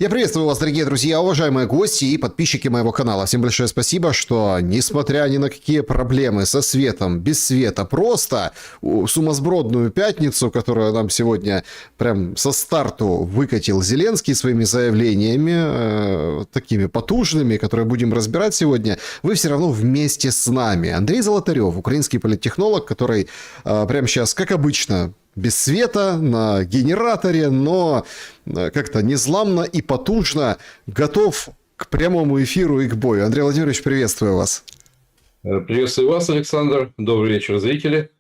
Я приветствую вас, дорогие друзья, уважаемые гости и подписчики моего канала. Всем большое спасибо, что, несмотря ни на какие проблемы со светом, без света, просто сумасбродную пятницу, которую нам сегодня прям со старту выкатил Зеленский своими заявлениями, такими потужными, которые будем разбирать сегодня, вы все равно вместе с нами. Андрей Золотарев, украинский политтехнолог, который прямо сейчас, как обычно, без света, на генераторе, но как-то незламно и потужно готов к прямому эфиру и к бою. Андрей Владимирович, приветствую вас. Приветствую вас, Александр. Добрый вечер, зрители.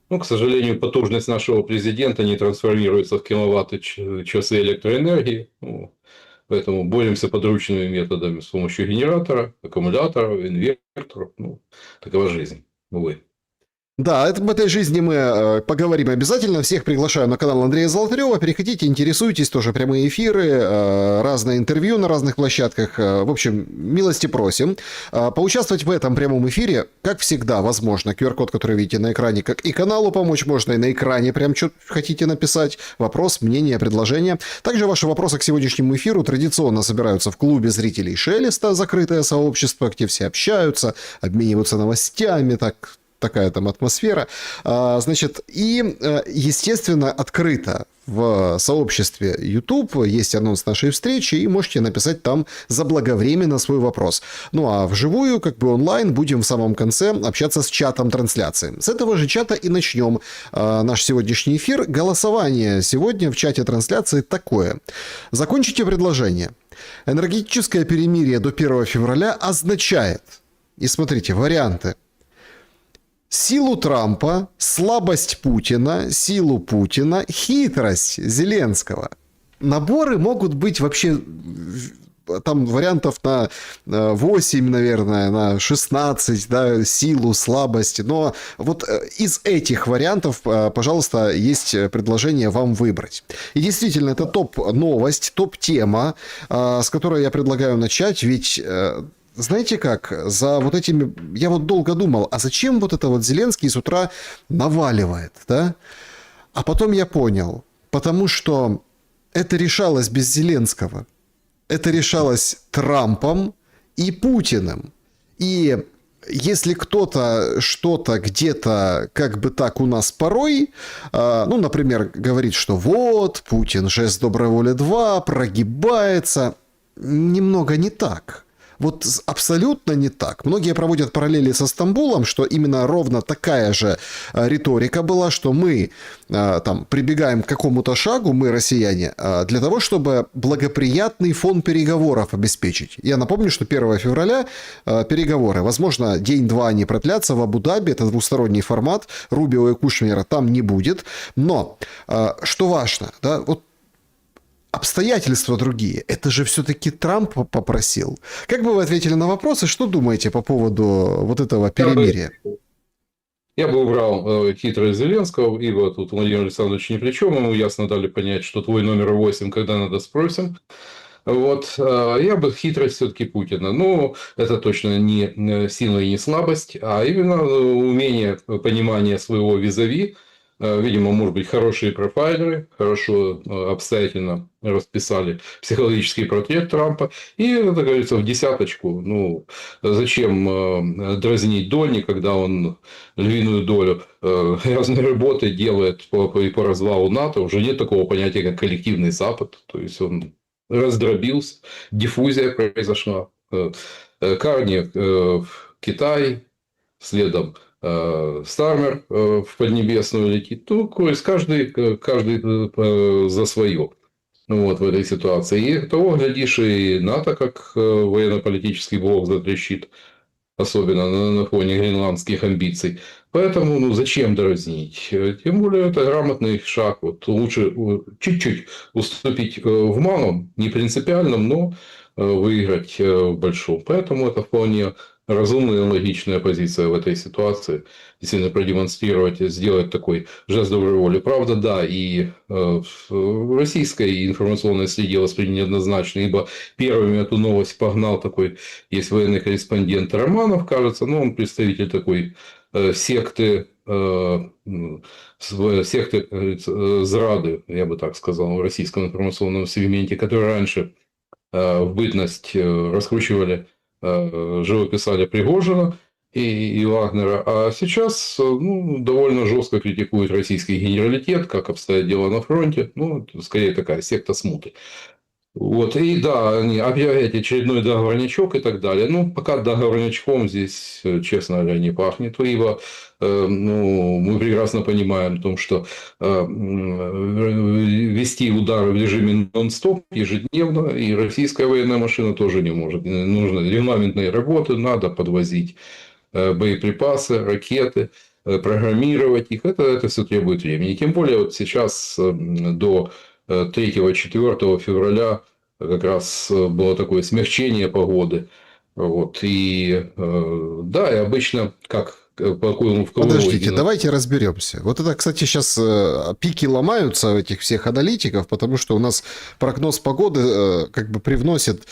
К сожалению, потужность нашего президента не трансформируется в киловатты часы электроэнергии. Поэтому боремся подручными методами с помощью генератора, аккумуляторов, инверторов. Такова жизнь, увы. Да, об этой жизни мы поговорим обязательно. Всех приглашаю на канал Андрея Золотарева. Переходите, интересуйтесь, тоже прямые эфиры, разные интервью на разных площадках. В общем, милости просим. Поучаствовать в этом прямом эфире, как всегда, возможно. QR-код, который видите на экране, как и каналу помочь можно, и на экране прям что хотите написать. Вопрос, мнение, предложение. Также ваши вопросы к сегодняшнему эфиру традиционно собираются в клубе зрителей Шелеста, закрытое сообщество, где все общаются, обмениваются новостями, такая там атмосфера. Значит, и, естественно, открыто в сообществе YouTube есть анонс нашей встречи, и можете написать там заблаговременно свой вопрос. Ну, а вживую, как бы онлайн, будем в самом конце общаться с чатом трансляции. С этого же чата и начнем наш сегодняшний эфир. Голосование сегодня в чате трансляции такое. Закончите предложение. Энергетическое перемирие до 1 февраля означает, и смотрите, варианты: силу Трампа, слабость Путина, силу Путина, хитрость Зеленского. Наборы могут быть вообще, там вариантов на 8, наверное, на 16, да, силу, слабость. Но вот из этих вариантов, пожалуйста, есть предложение вам выбрать. И действительно, это топ-новость, топ-тема, с которой я предлагаю начать, ведь... Знаете как, за вот этими... Я вот долго думал, а зачем вот это вот Зеленский с утра наваливает, да? А потом я понял, потому что это решалось без Зеленского. Это решалось Трампом и Путиным. И если кто-то что-то где-то как бы так у нас порой, ну, например, говорит, что вот, Путин, жест доброй воли 2, прогибается, немного не так. Вот абсолютно не так. Многие проводят параллели со Стамбулом, что именно ровно такая же риторика была, что мы там прибегаем к какому-то шагу, мы, россияне, для того, чтобы благоприятный фон переговоров обеспечить. Я напомню, что 1 февраля переговоры. Возможно, день-два они продлятся в Абу-Даби, это двусторонний формат, Рубио и Кушнера там не будет. Но, что важно, да, вот обстоятельства другие. Это же все-таки Трамп попросил. Как бы вы ответили на вопросы? Что думаете по поводу вот этого перемирия? Я бы убрал хитрость Зеленского, ибо тут Владимир Александрович ни при чем. Ему ясно дали понять, что твой номер 8, когда надо, спросим. Вот. Я бы хитрость все-таки Путина. Но это точно не сила и не слабость, а именно умение, понимание своего визави. Видимо, может быть, хорошие профайлеры, хорошо, обстоятельно расписали психологический портрет Трампа. И, это говорится, в десяточку. Зачем дразнить Дольни, когда он львиную долю разной работы делает по развалу НАТО? Уже нет такого понятия, как коллективный Запад. То есть, он раздробился, диффузия произошла. Карни в Китай, следом Стармер в Поднебесную летит. То есть, каждый за свое. Вот в этой ситуации. И того, глядишь, и НАТО как военно-политический блок затрещит. Особенно на фоне гренландских амбиций. Поэтому, зачем дразнить? Тем более, это грамотный шаг. Вот лучше чуть-чуть уступить в малом, не принципиальном, но выиграть в большом. Поэтому это вполне разумная и логичная позиция в этой ситуации. Действительно продемонстрировать, сделать такой жест доброй воли. Правда, да, и в российской информационной среде восприняли неоднозначно, ибо первыми эту новость погнал такой, есть военный корреспондент Романов, кажется, но он представитель такой секты, зрады, я бы так сказал, в российском информационном сегменте, который раньше в бытность раскручивали, живописали Пригожина и Вагнера, а сейчас ну, довольно жестко критикует российский генералитет, как обстоят дела на фронте. Ну, скорее такая секта смуты. Вот, и да, они опять очередной договорнячок и так далее. Ну, пока договорнячком здесь, честно говоря, не пахнет, ибо ну, мы прекрасно понимаем о том, что вести удары в режиме нон-стоп ежедневно, и российская военная машина тоже не может. Нужно регламентные работы, надо подвозить боеприпасы, ракеты, программировать их. Это все требует времени. И тем более вот сейчас до 3-4 февраля как раз было такое смягчение погоды. Вот. И да, и обычно, как в Подождите, давайте разберемся. Вот это, кстати, сейчас пики ломаются у этих всех аналитиков, потому что у нас прогноз погоды как бы привносит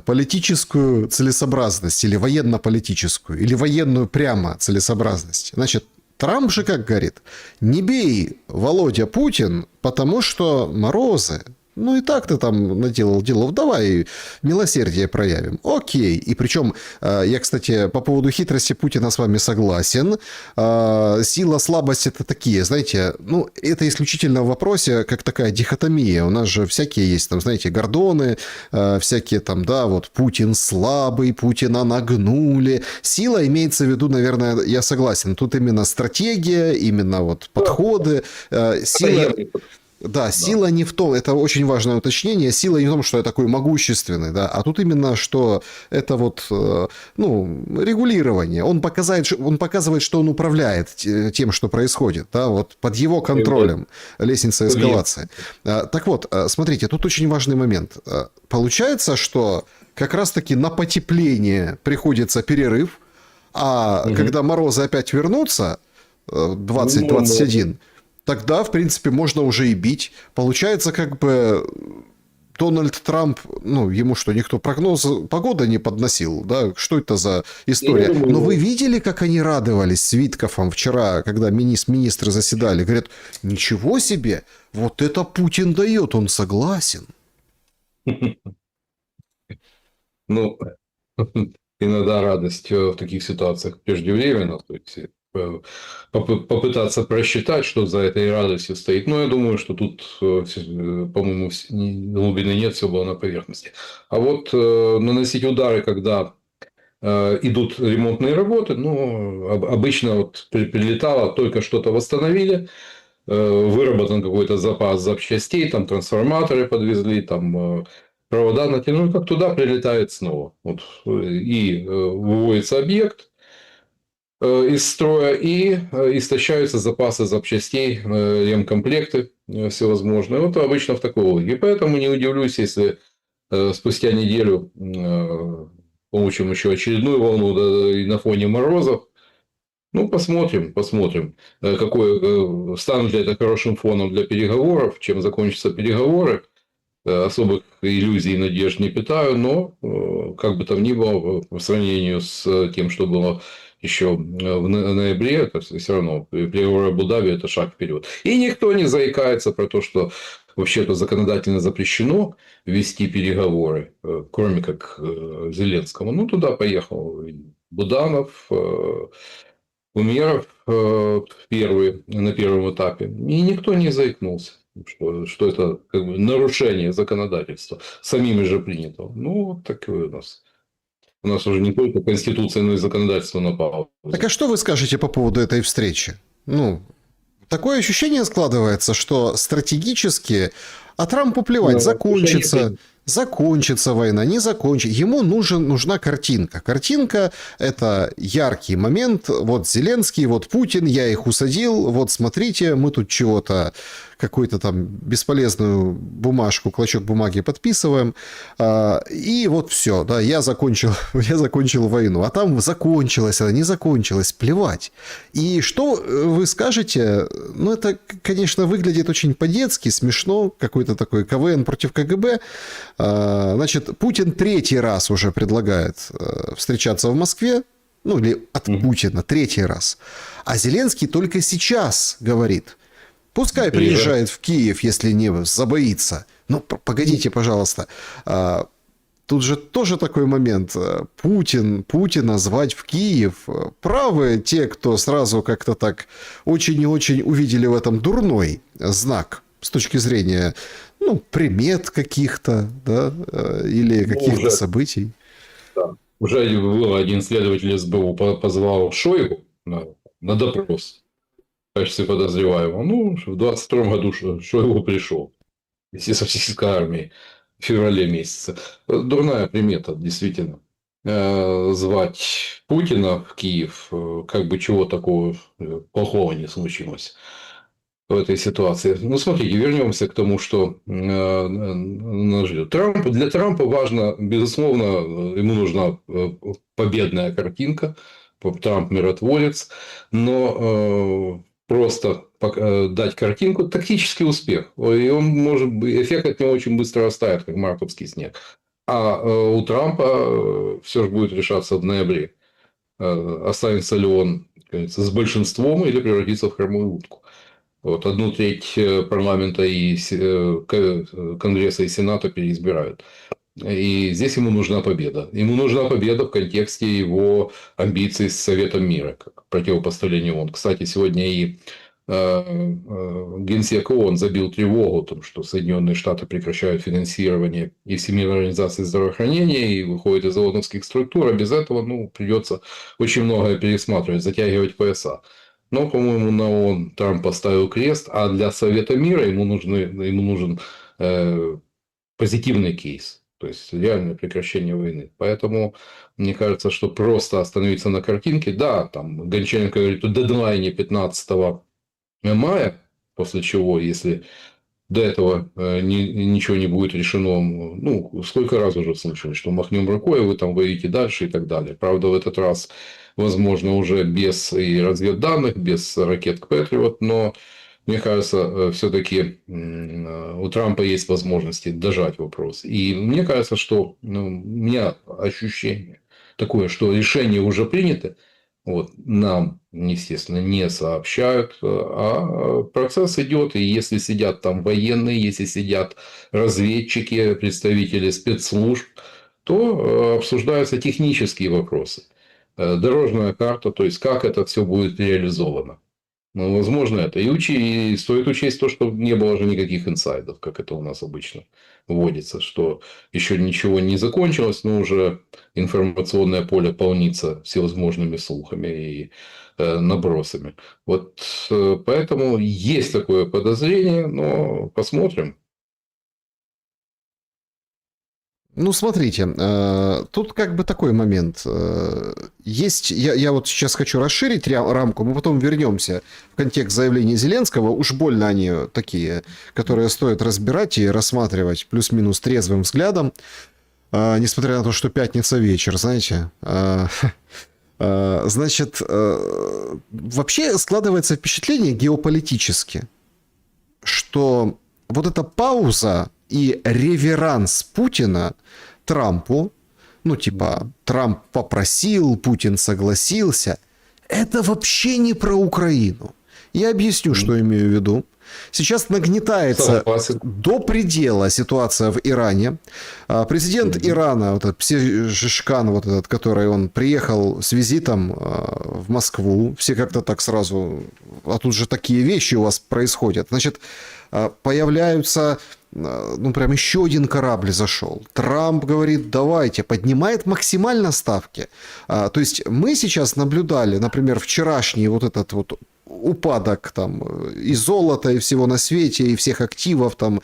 политическую целесообразность или военно-политическую, или военную прямо целесообразность. Значит, Трамп же как говорит: не бей, Володя Путин, потому что морозы. Ну и так ты там наделал делов, давай милосердие проявим. Окей. И причем, я, кстати, по поводу хитрости Путина с вами согласен. Сила, слабость — это такие, знаете, ну, это исключительно в вопросе, как такая дихотомия. У нас же всякие есть, там, знаете, гордоны, всякие там, да, вот Путин слабый, Путина нагнули. Сила имеется в виду, наверное, я согласен, тут именно стратегия, именно вот подходы. Сила... Да, сила не в том, это очень важное уточнение, сила не в том, что я такой могущественный, да, а тут именно, что это вот, ну, регулирование. Он показывает, что он управляет тем, что происходит, да, вот под его контролем, лестница эскалации. Так вот, смотрите, тут очень важный момент. Получается, что как раз-таки на потепление приходится перерыв, а когда морозы опять вернутся, 20-21, тогда, в принципе, можно уже и бить. Получается, как бы Дональд Трамп, ну, ему что, никто прогноз погоды не подносил, да? Что это за история? Но вы видели, как они радовались с Виткофом вчера, когда министры заседали? Говорят: ничего себе, вот это Путин дает, он согласен. Ну, иногда радость в таких ситуациях преждевременно, то есть попытаться просчитать, что за этой радостью стоит. Но я думаю, что тут, по-моему, глубины нет, все было на поверхности. А вот наносить удары, когда идут ремонтные работы, ну, обычно вот прилетало, только что-то восстановили, выработан какой-то запас запчастей, там трансформаторы подвезли, там провода натянули, как туда прилетает снова. Вот, и выводится объект из строя, и истощаются запасы запчастей, ремкомплекты всевозможные. Вот обычно в такой логике. Поэтому не удивлюсь, если спустя неделю получим еще очередную волну, да, и на фоне морозов. Ну, посмотрим, станут ли это хорошим фоном для переговоров, чем закончатся переговоры. Особых иллюзий и надежд не питаю, но как бы там ни было, по сравнению с тем, что было еще в ноябре, это все равно переговоры Абу-Даби — это шаг вперед. И никто не заикается про то, что вообще-то законодательно запрещено вести переговоры, кроме как Зеленскому. Ну, туда поехал Буданов, Умеров первый, на первом этапе. И никто не заикнулся, что это как бы нарушение законодательства, самими же принятого. Ну, вот такое у нас. У нас уже не только Конституция, но и законодательство на паузу. Так а что вы скажете по поводу этой встречи? Ну, такое ощущение складывается, что стратегически, а Трампу плевать, закончится война, не закончится. Ему нужна картинка. Картинка – это яркий момент. Вот Зеленский, вот Путин, я их усадил. Вот смотрите, мы тут чего-то, какую-то там бесполезную бумажку, клочок бумаги подписываем. И вот все, да, я закончил войну. А там закончилась она, не закончилась, плевать. И что вы скажете? Ну, это, конечно, выглядит очень по-детски, смешно, какой-то такой КВН против КГБ. Значит, Путин 3-й раз уже предлагает встречаться в Москве, ну, или от Путина 3-й раз. А Зеленский только сейчас говорит: Пускай приезжает в Киев, если не забоится. Но погодите, пожалуйста. Тут же тоже такой момент. Путина звать в Киев. Правы те, кто сразу как-то так очень и очень увидели в этом дурной знак с точки зрения, ну, примет каких-то, да, или каких-то событий. Да. Уже был один следователь СБУ позвал Шойгу на допрос в качестве подозреваемого. Ну, в 22 году Шойгу пришел из российской армии в феврале месяце. Дурная примета, действительно. Звать Путина в Киев, как бы чего такого плохого не случилось в этой ситуации. Ну, смотрите, вернемся к тому, что нас ждет. Для Трампа важно, безусловно, ему нужна победная картинка, Трамп миротворец, но просто дать картинку – тактический успех. И он может быть, эффект от него очень быстро растает, как мартовский снег. А у Трампа все же будет решаться в ноябре. Останется ли он, как говорится, с большинством или превратится в хромую утку. Вот, 1/3 парламента и Конгресса и Сената переизбирают. И здесь ему нужна победа. Ему нужна победа в контексте его амбиций с Советом мира, как противопоставление ООН. Кстати, сегодня и Генсек ООН забил тревогу о том, что Соединенные Штаты прекращают финансирование и Всемирной организации здравоохранения и выходят из ООНовских структур. А без этого придется очень многое пересматривать, затягивать пояса. Но, по-моему, на ООН Трамп поставил крест, а для Совета мира ему нужен позитивный кейс. То есть, реальное прекращение войны. Поэтому, мне кажется, что просто остановиться на картинке. Да, там Гончаренко говорит о дедлайне 15 мая, после чего, если до этого ничего не будет решено, ну, сколько раз уже слышали, что махнем рукой, вы там воюете дальше и так далее. Правда, в этот раз, возможно, уже без и разведданных, без ракет Патриот, но мне кажется, все-таки у Трампа есть возможности дожать вопрос. И мне кажется, что у меня ощущение такое, что решение уже принято. Вот, нам, естественно, не сообщают, а процесс идет. И если сидят там военные, если сидят разведчики, представители спецслужб, то обсуждаются технические вопросы. Дорожная карта, то есть как это все будет реализовано. Ну, возможно, это. И стоит учесть то, что не было же никаких инсайдов, как это у нас обычно вводится, что еще ничего не закончилось, но уже информационное поле полнится всевозможными слухами и набросами. Вот поэтому есть такое подозрение, но посмотрим. Ну, смотрите, тут как бы такой момент. Есть, я вот сейчас хочу расширить рамку, мы потом вернемся в контекст заявления Зеленского. Уж больно они такие, которые стоит разбирать и рассматривать плюс-минус трезвым взглядом, несмотря на то, что пятница вечер, знаете. Значит, вообще складывается впечатление геополитически, что вот эта пауза и реверанс Путина Трампу, ну типа Трамп попросил, Путин согласился, это вообще не про Украину. Я объясню, что имею в виду. Сейчас нагнетается до предела ситуация в Иране. Президент Ирана, вот этот Пезешкан, вот этот, который он приехал с визитом в Москву, все как-то так сразу, а тут же такие вещи у вас происходят. Значит, появляются, ну прям еще один корабль зашел. Трамп говорит, давайте, поднимает максимально ставки. То есть мы сейчас наблюдали, например, вчерашний вот этот вот упадок там и золота, и всего на свете, и всех активов, там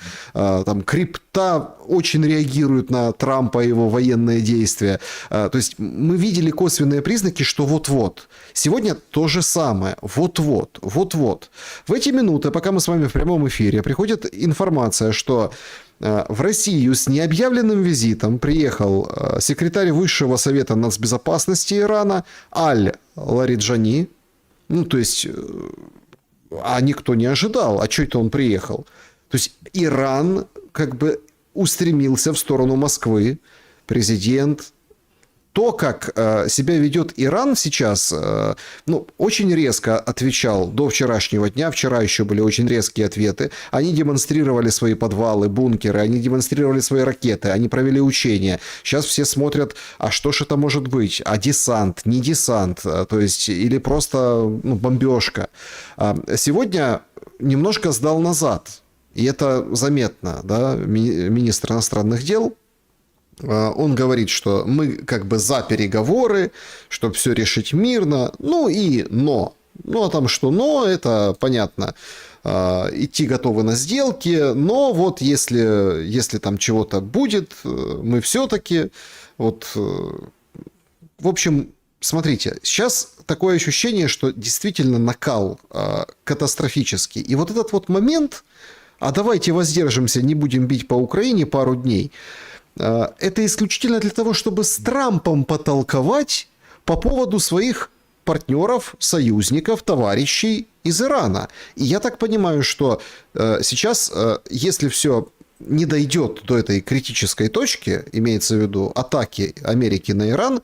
крипта очень реагирует на Трампа и его военные действия. То есть мы видели косвенные признаки, что вот-вот. Сегодня то же самое. Вот-вот. Вот-вот. В эти минуты, пока мы с вами в прямом эфире, приходит информация, что в Россию с необъявленным визитом приехал секретарь Высшего совета нацбезопасности Ирана Аль-Лариджани. Ну, то есть, а никто не ожидал, а что это он приехал? То есть, Иран как бы устремился в сторону Москвы. Президент то, как себя ведет Иран сейчас, ну, очень резко отвечал до вчерашнего дня. Вчера еще были очень резкие ответы. Они демонстрировали свои подвалы, бункеры, они демонстрировали свои ракеты, они провели учения. Сейчас все смотрят, а что же это может быть? А десант, не десант, то есть, или просто бомбежка. Сегодня немножко сдал назад. И это заметно, да, министр иностранных дел. Он говорит, что мы как бы за переговоры, чтобы все решить мирно. Ну и но. Ну а там что но, это понятно. Идти готовы на сделки, но вот если там чего-то будет, мы все-таки вот... В общем, смотрите, сейчас такое ощущение, что действительно накал катастрофический. И вот этот вот момент, а давайте воздержимся, не будем бить по Украине пару дней, это исключительно для того, чтобы с Трампом потолковать по поводу своих партнеров, союзников, товарищей из Ирана. И я так понимаю, что сейчас, если все не дойдет до этой критической точки, имеется в виду атаки Америки на Иран,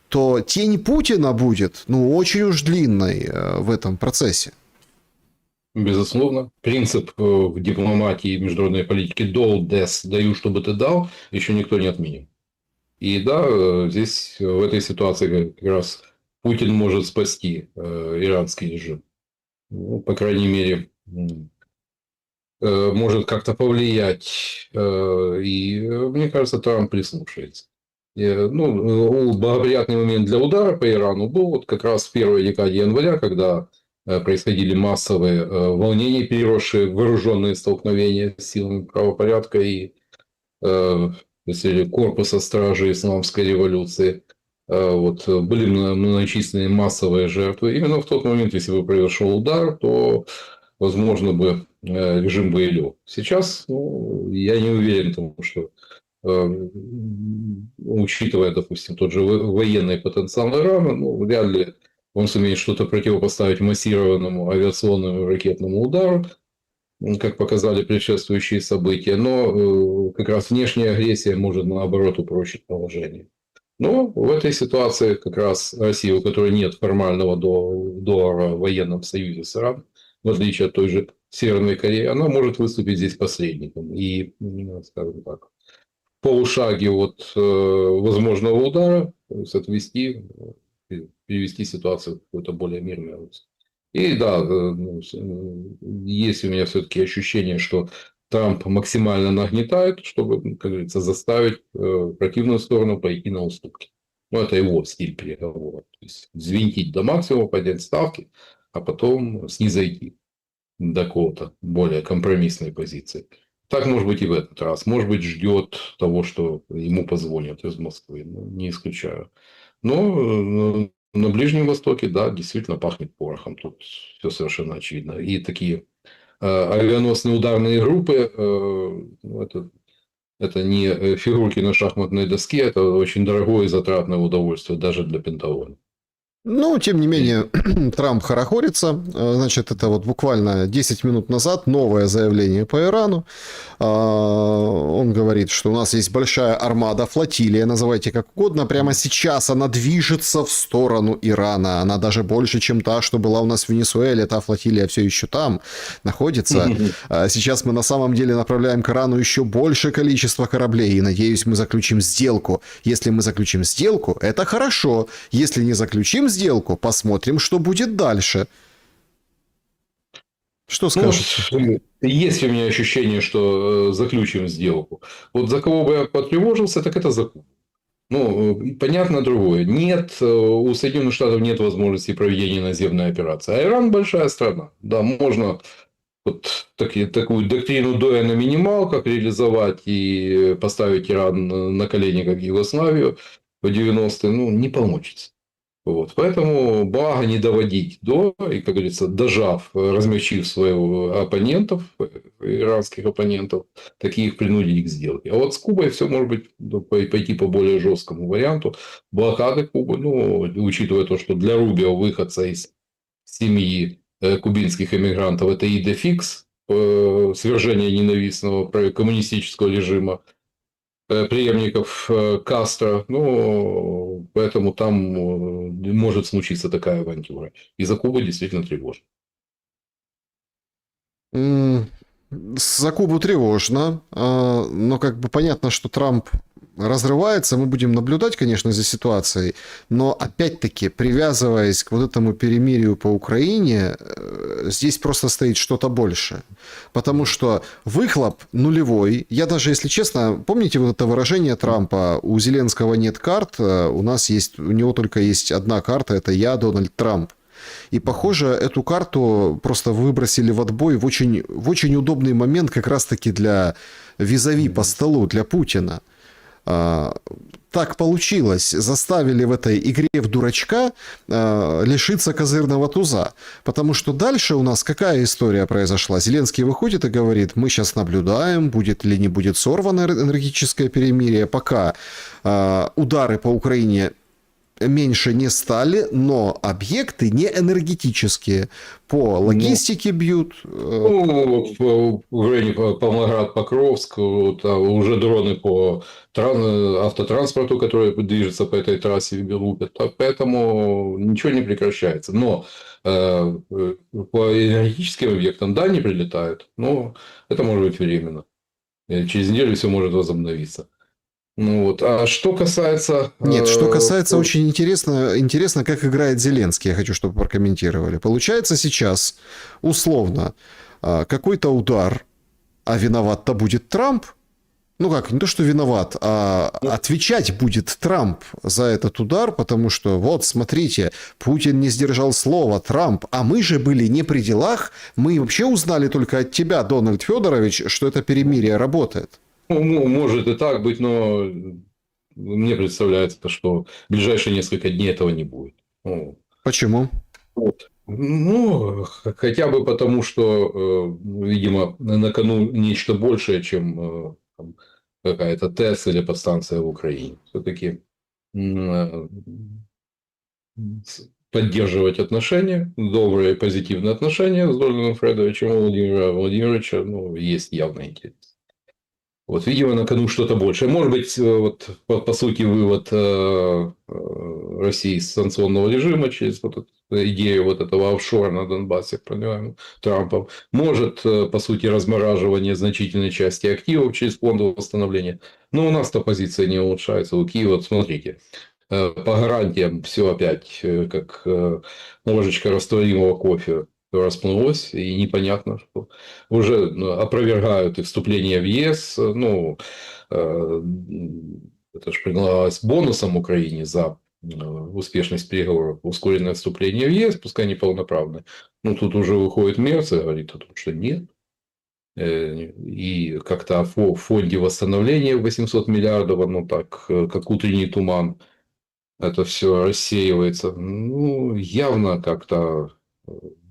то тень Путина будет, ну, очень уж длинной в этом процессе. Безусловно. Принцип в дипломатии и международной политике «do des» «даю, чтобы ты дал» еще никто не отменил. И да, здесь в этой ситуации как раз Путин может спасти иранский режим. Ну, по крайней мере, может как-то повлиять. И мне кажется, Трамп прислушается. Ну, благоприятный момент для удара по Ирану был вот как раз в первой декаде января, когда происходили массовые волнения, переросшие в вооруженные столкновения с силами правопорядка и корпуса стражи исламской революции. Вот, были многочисленные массовые жертвы. Именно в тот момент, если бы произошел удар, то, возможно, бы режим бы и лег. Сейчас я не уверен в том, что учитывая, допустим, тот же военный потенциал Ирана, вряд ли он сумеет что-то противопоставить массированному авиационному ракетному удару, как показали предшествующие события, но как раз внешняя агрессия может, наоборот, упрочить положение. Но в этой ситуации как раз Россия, у которой нет формального договора о военном союзе с Ираном, в отличие от той же Северной Кореи, она может выступить здесь посредником и, скажем так, в полушаге от возможного удара отвести, перевести ситуацию в какое-то более мирное русло. И да, есть у меня все-таки ощущение, что Трамп максимально нагнетает, чтобы, как говорится, заставить противную сторону пойти на уступки. Ну, это его стиль переговоров. То есть взвинтить до максимума, поднять ставки, а потом снизойти до какого-то более компромиссной позиции. Так может быть и в этот раз. Может быть, ждет того, что ему позвонят из Москвы. Не исключаю. Но на Ближнем Востоке, да, действительно пахнет порохом. Тут все совершенно очевидно. И такие авианосные ударные группы, это не фигурки на шахматной доске, это очень дорогое и затратное удовольствие даже для Пентагона. Ну, тем не менее, Трамп хорохорится. Значит, это вот буквально 10 минут назад новое заявление по Ирану. Он говорит, что у нас есть большая армада, флотилия, называйте как угодно. Прямо сейчас она движется в сторону Ирана. Она даже больше, чем та, что была у нас в Венесуэле. Та флотилия все еще там находится. Сейчас мы на самом деле направляем к Ирану еще большее количество кораблей. И, надеюсь, мы заключим сделку. Если мы заключим сделку, это хорошо. Если не заключим сделку, посмотрим, что будет дальше. Что скажете? Есть у меня ощущение, что заключим сделку. Вот за кого бы я потревожился, так это за Кубу. Понятно другое. Нет, у Соединенных Штатов нет возможности проведения наземной операции. А Иран большая страна. Да, можно вот такую доктрину Доя на минималках реализовать и поставить Иран на колени, как Югославию в 90-е. Не получится. Вот. Поэтому благо не доводить до, и, как говорится, дожав, размягчив своих оппонентов, иранских оппонентов, таких принудить к сделке. А вот с Кубой все может быть пойти по более жесткому варианту. Блокады Кубы, учитывая то, что для Рубио, выходца из семьи кубинских эмигрантов, это идея фикс, свержение ненавистного коммунистического режима, преемников Кастро, ну, поэтому там может случиться такая авантюра. И за Кубу действительно тревожно. За Кубу тревожно, но как бы понятно, что Трамп разрывается, мы будем наблюдать, конечно, за ситуацией, но опять-таки, привязываясь к вот этому перемирию по Украине, здесь просто стоит что-то большее. Потому что выхлоп нулевой. Я даже, если честно, помните вот это выражение Трампа: у Зеленского нет карт, у него только есть одна карта, это я, Дональд Трамп. И, похоже, эту карту просто выбросили в отбой в очень удобный момент как раз-таки для визави по столу, для Путина. Так получилось. Заставили в этой игре в дурачка лишиться козырного туза. Потому что дальше у нас какая история произошла? Зеленский выходит и говорит: мы сейчас наблюдаем, будет или не будет сорвано энергетическое перемирие. Пока удары по Украине меньше не стали, но объекты не энергетические. По логистике бьют. Ну, в районе Павлоград, Покровск, вот, уже дроны по автотранспорту, который движется по этой трассе, лупят. Поэтому ничего не прекращается. Но по энергетическим объектам, да, не прилетают. Но это может быть временно. Через неделю все может возобновиться. Ну вот. А что касается... Нет, что касается, очень интересно, как играет Зеленский. Я хочу, чтобы прокомментировали. Получается сейчас, условно, какой-то удар, а виноват-то будет Трамп. Ну как, не то, что виноват, а отвечать будет Трамп за этот удар, потому что, вот, смотрите, Путин не сдержал слова, Трамп, а мы же были не при делах, мы вообще узнали только от тебя, Дональд Федорович, что это перемирие работает. Ну, может и так быть, но мне представляется, что в ближайшие несколько дней этого не будет. Ну, Почему? вот. Ну, хотя бы потому, что, видимо, на кону нечто большее, чем там, какая-то ТЭС или подстанция в Украине. Все-таки поддерживать отношения, добрые позитивные отношения с Дольным Фредовичем у Владимира Владимировича, ну, есть явный интерес. Вот, видимо, на кону что-то большее. Может быть, вот, по сути, вывод России из санкционного режима через вот эту идею вот этого офшора на Донбассе, продвигаемого Трампом. Может, по сути, размораживание значительной части активов через фонд восстановления. Но у нас-то позиция не улучшается. У Киева, вот смотрите, по гарантиям все опять как ложечка растворимого кофе расплылось, и непонятно, что уже опровергают и вступление в ЕС. Ну, это же предлагалось бонусом Украине за успешность переговоров, ускоренное вступление в ЕС, пускай не полноправное. Ну, тут уже выходит Мерц и говорит о том, что нет. И как-то в фонде восстановления 800 миллиардов, оно так, как утренний туман, это все рассеивается. Ну, явно как-то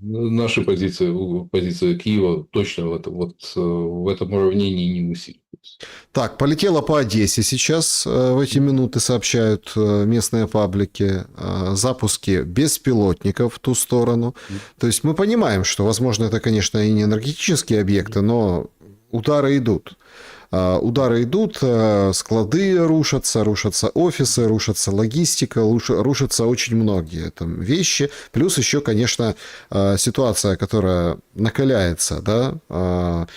наши позиции Киева точно в этом уравнении не усиливаются. Так, полетело по Одессе сейчас, в эти минуты сообщают местные паблики, запуски беспилотников в ту сторону. То есть мы понимаем, что, возможно, это, конечно, и не энергетические объекты, но удары идут. Удары идут, склады рушатся, рушатся офисы, рушатся логистика, рушатся очень многие там вещи. Плюс еще, конечно, ситуация, которая накаляется, да.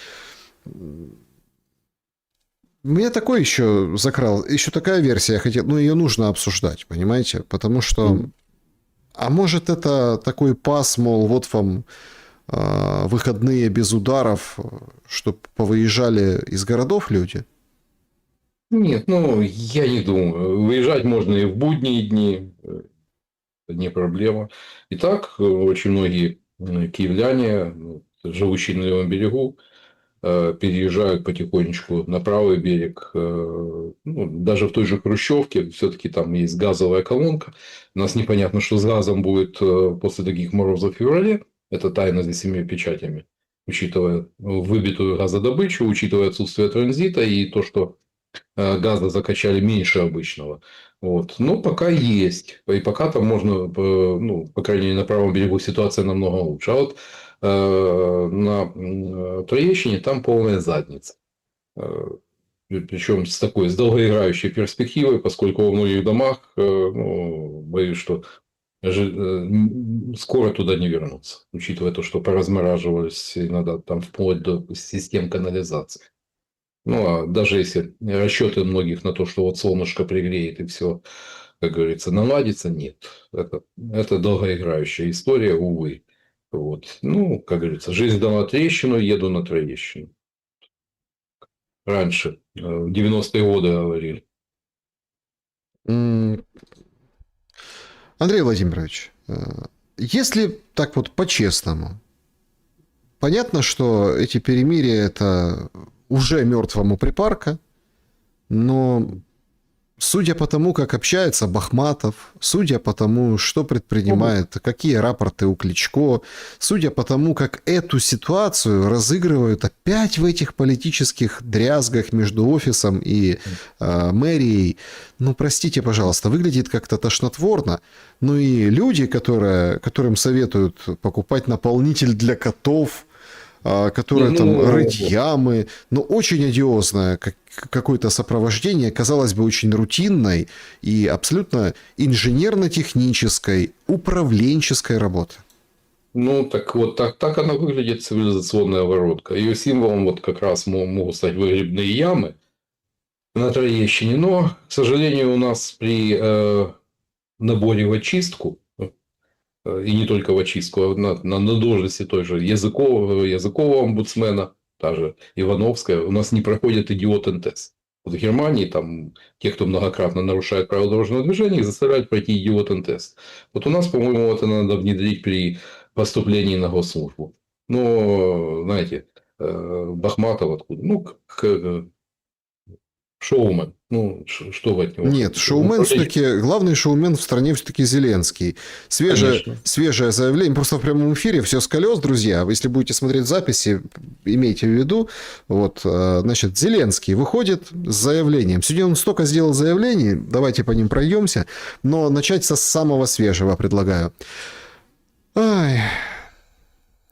Меня такой еще закрал, еще такая версия, хотел, ну, ее нужно обсуждать, понимаете? Потому что, а может, это такой пас, мол, вот вам выходные без ударов, чтобы повыезжали из городов люди? Нет, ну, я не думаю. Выезжать можно и в будние дни, это не проблема. И так очень многие киевляне, живущие на левом берегу, переезжают потихонечку на правый берег. Ну, даже в той же Хрущевке все-таки там есть газовая колонка. У нас непонятно, что с газом будет после таких морозов в феврале. Это тайна за семью печатями. Учитывая выбитую газодобычу, учитывая отсутствие транзита и то, что газа закачали меньше обычного. Вот. Но пока есть. И пока там можно, ну, по крайней мере, на правом берегу ситуация намного лучше. А вот на Троещине там полная задница. причем с такой, с долгоиграющей перспективой, поскольку во многих домах, ну, боюсь, что скоро туда не вернуться, учитывая то, что поразмораживались иногда там вплоть до систем канализации. Ну, а даже если расчеты многих на то, что вот солнышко пригреет и все, как говорится, наладится, нет. Это долгоиграющая история, увы. Вот. Ну, как говорится, жизнь дала трещину, еду на Троещину. Раньше, в 90-е годы говорили. М, Андрей Владимирович, если так вот по-честному, понятно, что эти перемирия – это уже мертвому припарка, но судя по тому, как общается Бахматов, судя по тому, что предпринимает, какие рапорты у Кличко, судя по тому, как эту ситуацию разыгрывают опять в этих политических дрязгах между офисом и мэрией, ну, простите, пожалуйста, выглядит как-то тошнотворно. Ну и люди, которым советуют покупать наполнитель для котов, которые там рыть ямы, но очень одиозное какое-то сопровождение, казалось бы, очень рутинной и абсолютно инженерно-технической, управленческой работы. Ну, так вот, так она выглядит, цивилизационная воронка. Ее символом вот как раз могут стать выгребные ямы на Троещине. Но, к сожалению, у нас при наборе в очистку, и не только в очистку, а на должности той же языкового омбудсмена, та же Ивановская, у нас не проходит идиот-НТС. Вот в Германии там те, кто многократно нарушает правила дорожного движения, их заставляют пройти идиот-тест. Вот у нас, по-моему, это надо внедрить при поступлении на госслужбу. Но, знаете, Бахматов откуда? Ну, шоумен. Ну, что вы от него Нет, хотите? шоумен все-таки, главный шоумен в стране все-таки Зеленский. Свежее заявление, просто в прямом эфире, все с колес, друзья. Если будете смотреть записи, имейте в виду, вот, значит, Зеленский выходит с заявлением. Сегодня он столько сделал заявлений, давайте по ним пройдемся, но начать со самого свежего предлагаю. Ай...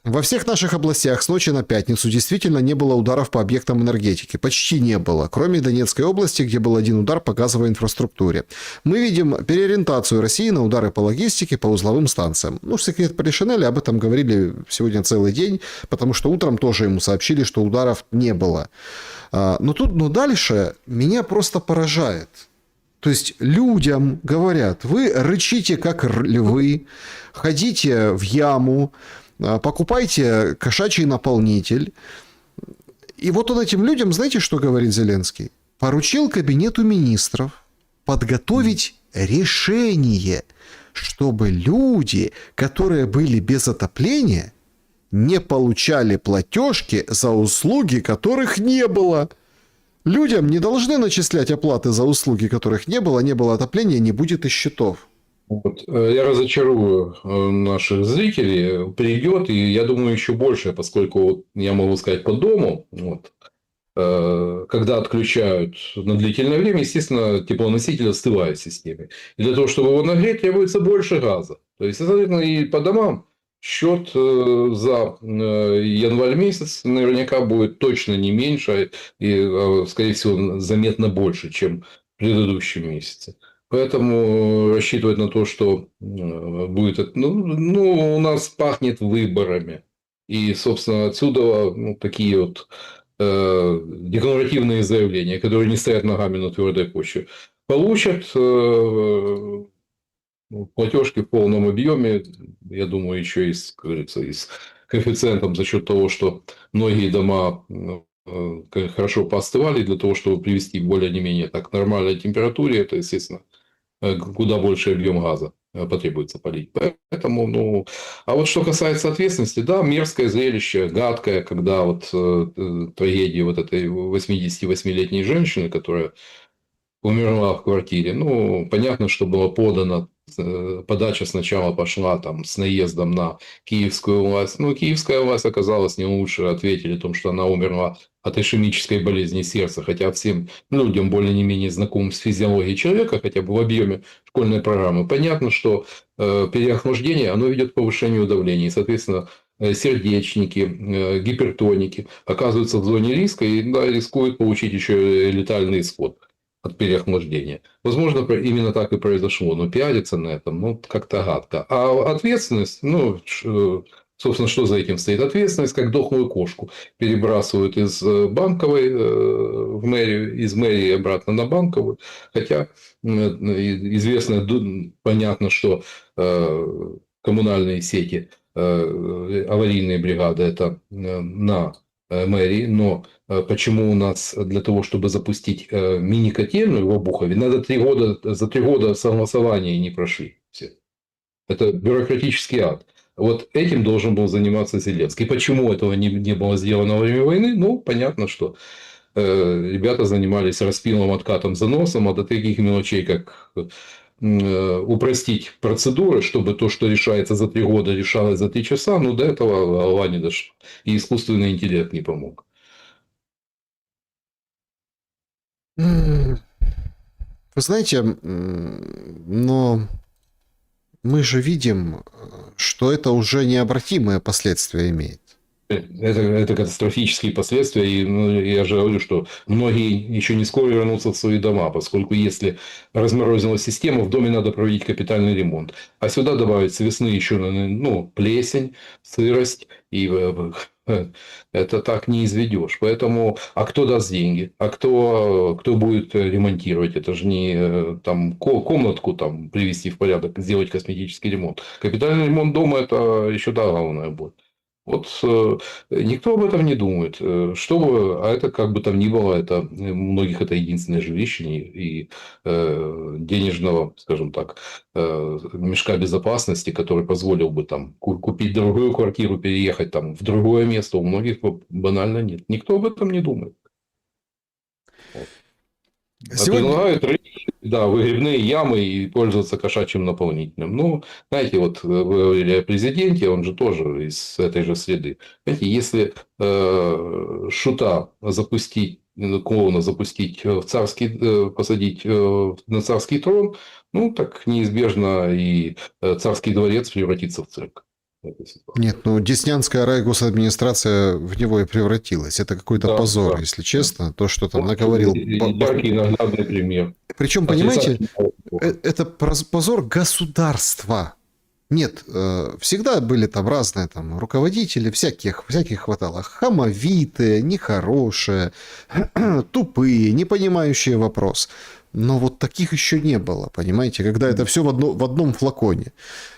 Во всех наших областях с ночи на пятницу действительно не было ударов по объектам энергетики. Почти не было, кроме Донецкой области, где был один удар по газовой инфраструктуре. Мы видим переориентацию России на удары по логистике, по узловым станциям. Ну, секрет Полишинеля, об этом говорили сегодня целый день, потому что утром тоже ему сообщили, что ударов не было. Но дальше меня просто поражает. То есть людям говорят, вы рычите как львы, ходите в яму, покупайте кошачий наполнитель. И вот он этим людям, знаете, что говорит Зеленский? Поручил кабинету министров подготовить решение, чтобы люди, которые были без отопления, не получали платежки за услуги, которых не было. Людям не должны начислять оплаты за услуги, которых не было отопления, не будет и счетов. Вот. Я разочарую наших зрителей, придет, и я думаю, еще больше, поскольку я могу сказать по дому, вот, когда отключают на длительное время, естественно, теплоноситель остывает в системе. И для того, чтобы его нагреть, требуется больше газа. То есть, соответственно, и по домам счет за январь месяц наверняка будет точно не меньше, и, скорее всего, заметно больше, чем в предыдущем месяце. Поэтому рассчитывать на то, что будет... Ну, у нас пахнет выборами. И, собственно, отсюда такие вот декларативные заявления, которые не стоят ногами на твердой почве, получат платежки в полном объеме, я думаю, еще и как говорится, и с коэффициентом за счет того, что многие дома хорошо поостывали для того, чтобы привести более-менее так к нормальной температуре, это, естественно, куда больше объем газа потребуется полить. Поэтому, а вот что касается ответственности, да, мерзкое зрелище, гадкое, когда вот трагедия вот этой 88-летней женщины, которая умерла в квартире. Ну, понятно, что было подано, подача сначала пошла там с наездом на киевскую власть. Но киевская власть оказалась не лучше, ответили о том, что она умерла от ишемической болезни сердца, хотя всем людям более-менее знакомым с физиологией человека, хотя бы в объеме школьной программы, понятно, что переохлаждение, оно ведет к повышению давления, и, соответственно, сердечники, гипертоники оказываются в зоне риска и, да, рискуют получить еще летальный исход от переохлаждения. Возможно, именно так и произошло, но пиариться на этом, ну, как-то гадко. А ответственность, ну, собственно, что за этим стоит? Ответственность, как дохлую кошку перебрасывают из Банковой в мэрию, из мэрии обратно на Банковую. Хотя известно, понятно, что коммунальные сети, аварийные бригады – это на мэрии, но почему у нас для того, чтобы запустить мини-котельную в Обухове, надо за 3 года согласования не прошли все. Это бюрократический ад. Вот этим должен был заниматься Зеленский. Почему этого не было сделано во время войны? Ну, понятно, что ребята занимались распилом, откатом, заносом, а до таких мелочей, как упростить процедуры, чтобы то, что решается за 3 года, решалось за 3 часа, ну, до этого голова не дошла. И искусственный интеллект не помог. Вы знаете, но мы же видим, что это уже необратимые последствия имеет. Это катастрофические последствия. И ну, я же говорю, что многие еще не скоро вернутся в свои дома, поскольку если разморозилась система, в доме надо проводить капитальный ремонт. А сюда добавить с весны еще ну, плесень, сырость. И это так не изведешь. Поэтому, а кто даст деньги? А кто будет ремонтировать? Это же не там комнатку там привести в порядок, сделать косметический ремонт. Капитальный ремонт дома – это еще да, главное будет. Вот никто об этом не думает. А это как бы там ни было, это у многих это единственное жилище и денежного, скажем так, мешка безопасности, который позволил бы там купить другую квартиру, переехать там в другое место. У многих банально нет. Никто об этом не думает. Предлагают рыть, да, выгребные ямы и пользоваться кошачьим наполнителем. Ну, знаете, вот вы говорили о президенте, он же тоже из этой же среды. Знаете, если шута запустить, клоуна запустить в царский, посадить на царский трон, ну, так неизбежно и царский дворец превратится в цирк. Нет, ну Деснянская райгосадминистрация в него и превратилась. Это какой-то Да, позор, да. если честно. То, что там Вот наговорил. яркий наглядный пример. Причем, понимаете, это позор государства. Нет, всегда были там разные там руководители, всяких хватало. Хамовитые, нехорошие, тупые, не понимающие вопрос. Но вот таких еще не было, понимаете, когда это все в одном флаконе.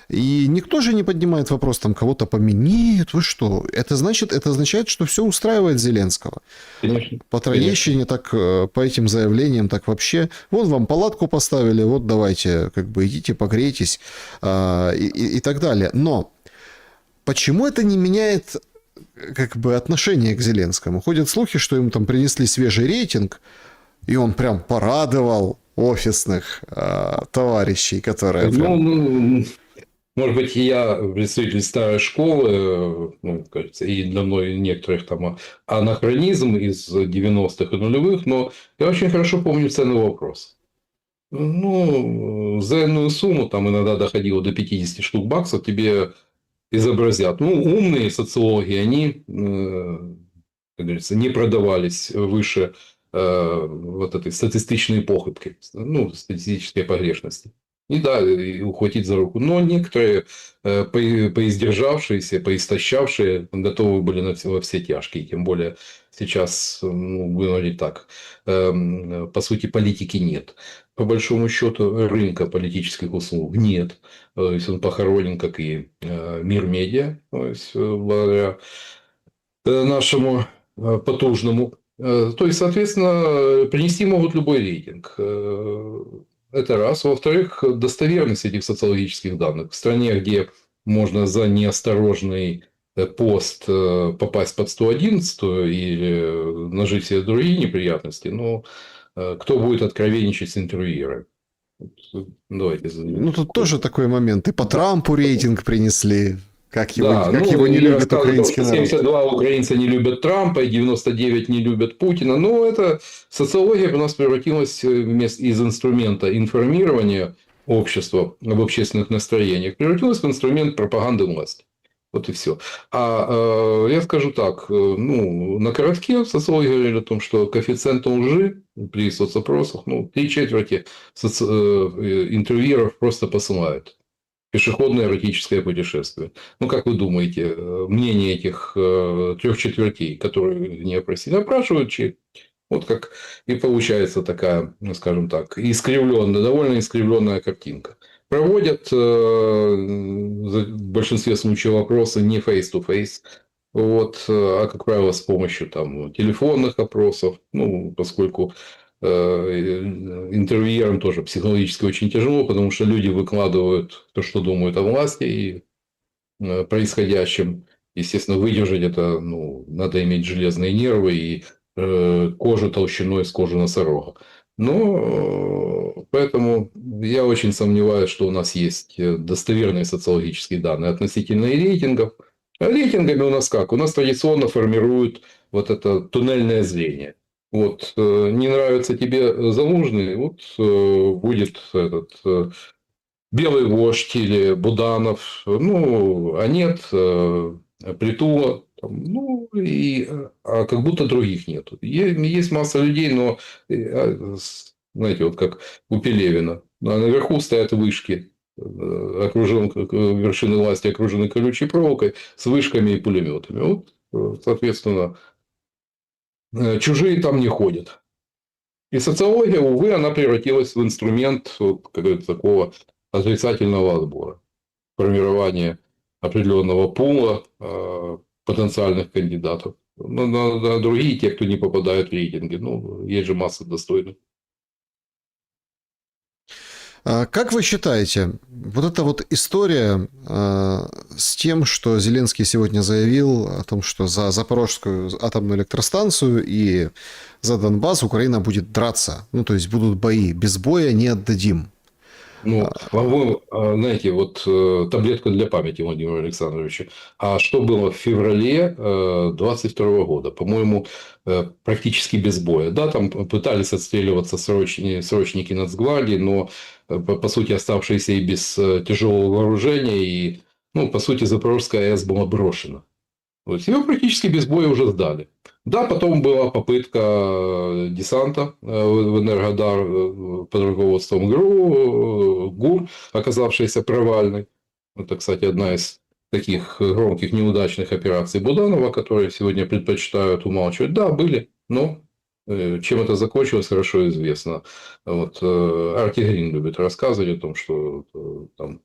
И никто же не поднимает вопрос, там кого-то поменяет. Вы что? Это означает, что все устраивает Зеленского. Конечно. По Троещине, так по этим заявлениям, так вообще. Вон вам палатку поставили, вот давайте, как бы идите, погрейтесь и так далее. Но почему это не меняет как бы отношение к Зеленскому? Ходят слухи, что ему там принесли свежий рейтинг, и он прям порадовал офисных товарищей, которые... Ну, может быть, я представитель старой школы, ну, кажется, и для мной некоторых там анахронизм из 90-х и нулевых, но я очень хорошо помню ценный вопрос. Ну, за иную сумму, там иногда доходило до 50 штук баксов, тебе изобразят. Ну, умные социологи, они, как говорится, не продавались выше вот этой статистичной похибки, ну, статистической погрешности. И да, и ухватить за руку. Но некоторые поиздержавшиеся, поистощавшие готовы были во все тяжкие. Тем более сейчас, ну, будем говорить так, по сути, политики нет. По большому счету, рынка политических услуг нет. То есть он похоронен, как и мир медиа, то есть благодаря нашему потужному. То есть, соответственно, принести могут любой рейтинг. Это раз. Во-вторых, достоверность этих социологических данных. В стране, где можно за неосторожный пост попасть под 111 или нажить себе другие неприятности, но кто будет откровенничать с интервьюерами? Давайте. Ну, тут тоже такой момент. И по Трампу рейтинг принесли. Как его не и любит украинский народ. 72 украинца не любят Трампа, и 99 не любят Путина. Но это социология у нас превратилась из инструмента информирования общества об общественных настроениях, превратилась в инструмент пропаганды власти. Вот и все. Я скажу так, ну, на коротке социологи говорили о том, что коэффициент лжи при соцопросах, ну, 3/4 интервьюеров просто посылают. Пешеходное эротическое путешествие. Ну, как вы думаете, мнение этих 3/4, которые не опросили, опрашивают вот как и получается такая, ну, скажем так, искривленная, довольно искривленная картинка. Проводят в большинстве случаев опросы не face-to-face, вот, а, как правило, с помощью там, телефонных опросов, ну, поскольку интервьюерам тоже психологически очень тяжело, потому что люди выкладывают то, что думают о власти и происходящем. Естественно, выдержать это, ну, надо иметь железные нервы и кожу толщиной с кожи носорога. Но поэтому я очень сомневаюсь, что у нас есть достоверные социологические данные относительно и рейтингов. А рейтингами у нас как? У нас традиционно формируют вот это туннельное зрение. Вот, не нравится тебе Залужный, вот будет этот Белый вождь или Буданов, ну, а нет, Притула, там, ну, а как будто других нету. Есть масса людей, но, знаете, вот как у Пелевина, а наверху стоят вышки, вершины власти окружены колючей проволокой с вышками и пулеметами. Вот, соответственно, чужие там не ходят. И социология, увы, она превратилась в инструмент вот, такого отрицательного отбора, формирования определенного пула потенциальных кандидатов. Но на другие, те, кто не попадают в рейтинги, ну, есть же масса достойных. Как вы считаете, вот эта вот история с тем, что Зеленский сегодня заявил о том, что за Запорожскую атомную электростанцию и за Донбасс Украина будет драться, ну, то есть будут бои, без боя не отдадим. Ну, по-моему, знаете, вот таблетка для памяти Владимира Александровича. А что было в феврале 22 года? По-моему, практически без боя. Да, там пытались отстреливаться срочники Нацгвардии, но, по сути, оставшиеся и без тяжелого вооружения. И, ну, по сути, Запорожская АЭС была брошена. Вот, ее практически без боя уже сдали. Да, потом была попытка десанта в Энергодар под руководством ГУР, оказавшаяся провальной. Это, кстати, одна из таких громких неудачных операций Буданова, которые сегодня предпочитают умалчивать. Да, были, но чем это закончилось, хорошо известно. Вот, Арти Грин любит рассказывать о том, что там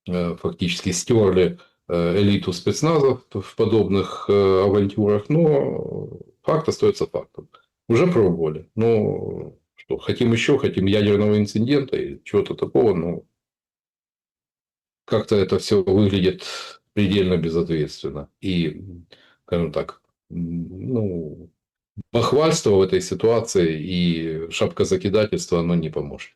фактически стерли элиту спецназа в подобных авантюрах, но факт остается фактом. Уже пробовали. Но что, хотим еще, хотим ядерного инцидента и чего-то такого, но как-то это все выглядит предельно безответственно. И, скажем так, ну, бахвальство в этой ситуации и шапкозакидательство, оно не поможет.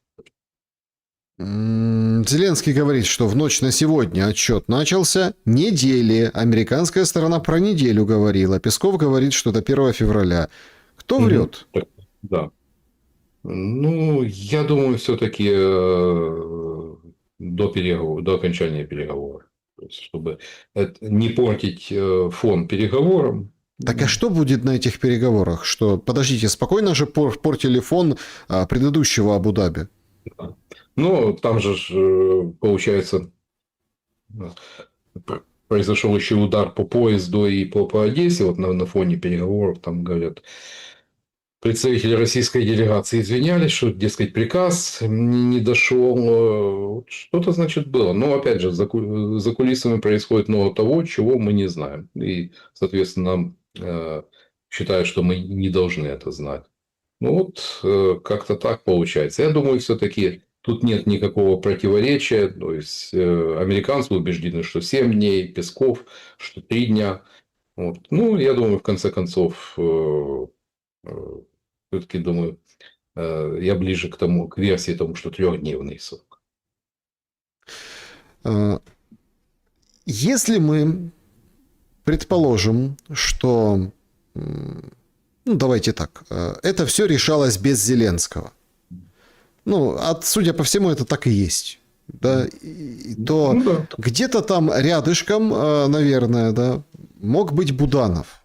Зеленский говорит, что в ночь на сегодня отчет начался. Недели. Американская сторона про неделю говорила. Песков говорит, что до 1 февраля. Кто врет? Да. Ну, я думаю, все-таки до окончания переговоров. То есть, чтобы не портить фон переговорам. Так а что будет на этих переговорах? Что, подождите, спокойно же портили фон предыдущего Абу-Даби. Ну, там же, получается, произошел еще удар по поезду и по Одессе. Вот на фоне переговоров там говорят, представители российской делегации извинялись, что, дескать, приказ не дошел. Что-то, значит, было. Но, опять же, за кулисами происходит много того, чего мы не знаем. И, соответственно, считаю, что мы не должны это знать. Ну, вот как-то так получается. Я думаю, все-таки тут нет никакого противоречия. То есть, американцы убеждены, что 7 дней, Песков, что 3 дня. Вот. Ну, я думаю, в конце концов, все-таки думаю, я ближе к версии тому, что 3-дневный срок. Если мы предположим, что, ну, давайте так, это все решалось без Зеленского. Ну, судя по всему, это так и есть. да, то Ну да. где-то там рядышком, наверное, да, мог быть Буданов.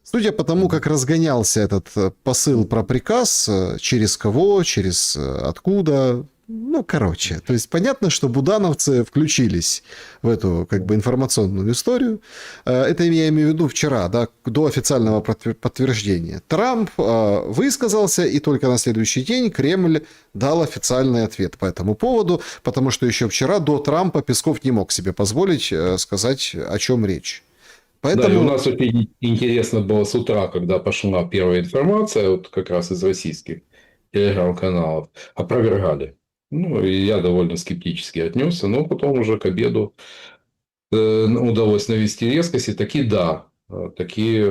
Судя по тому, как разгонялся этот посыл про приказ, через кого, через откуда, ну, короче. То есть понятно, что будановцы включились в эту как бы информационную историю. Это я имею в виду вчера, да, до официального подтверждения. Трамп высказался, и только на следующий день Кремль дал официальный ответ по этому поводу, потому что еще вчера до Трампа Песков не мог себе позволить сказать, о чем речь. Да, и Поэтому... у нас очень интересно было с утра, когда пошла первая информация, вот как раз из российских телеграм-каналов, опровергали. Ну, и я довольно скептически отнесся, но потом уже к обеду удалось навести резкость, и таки да, такие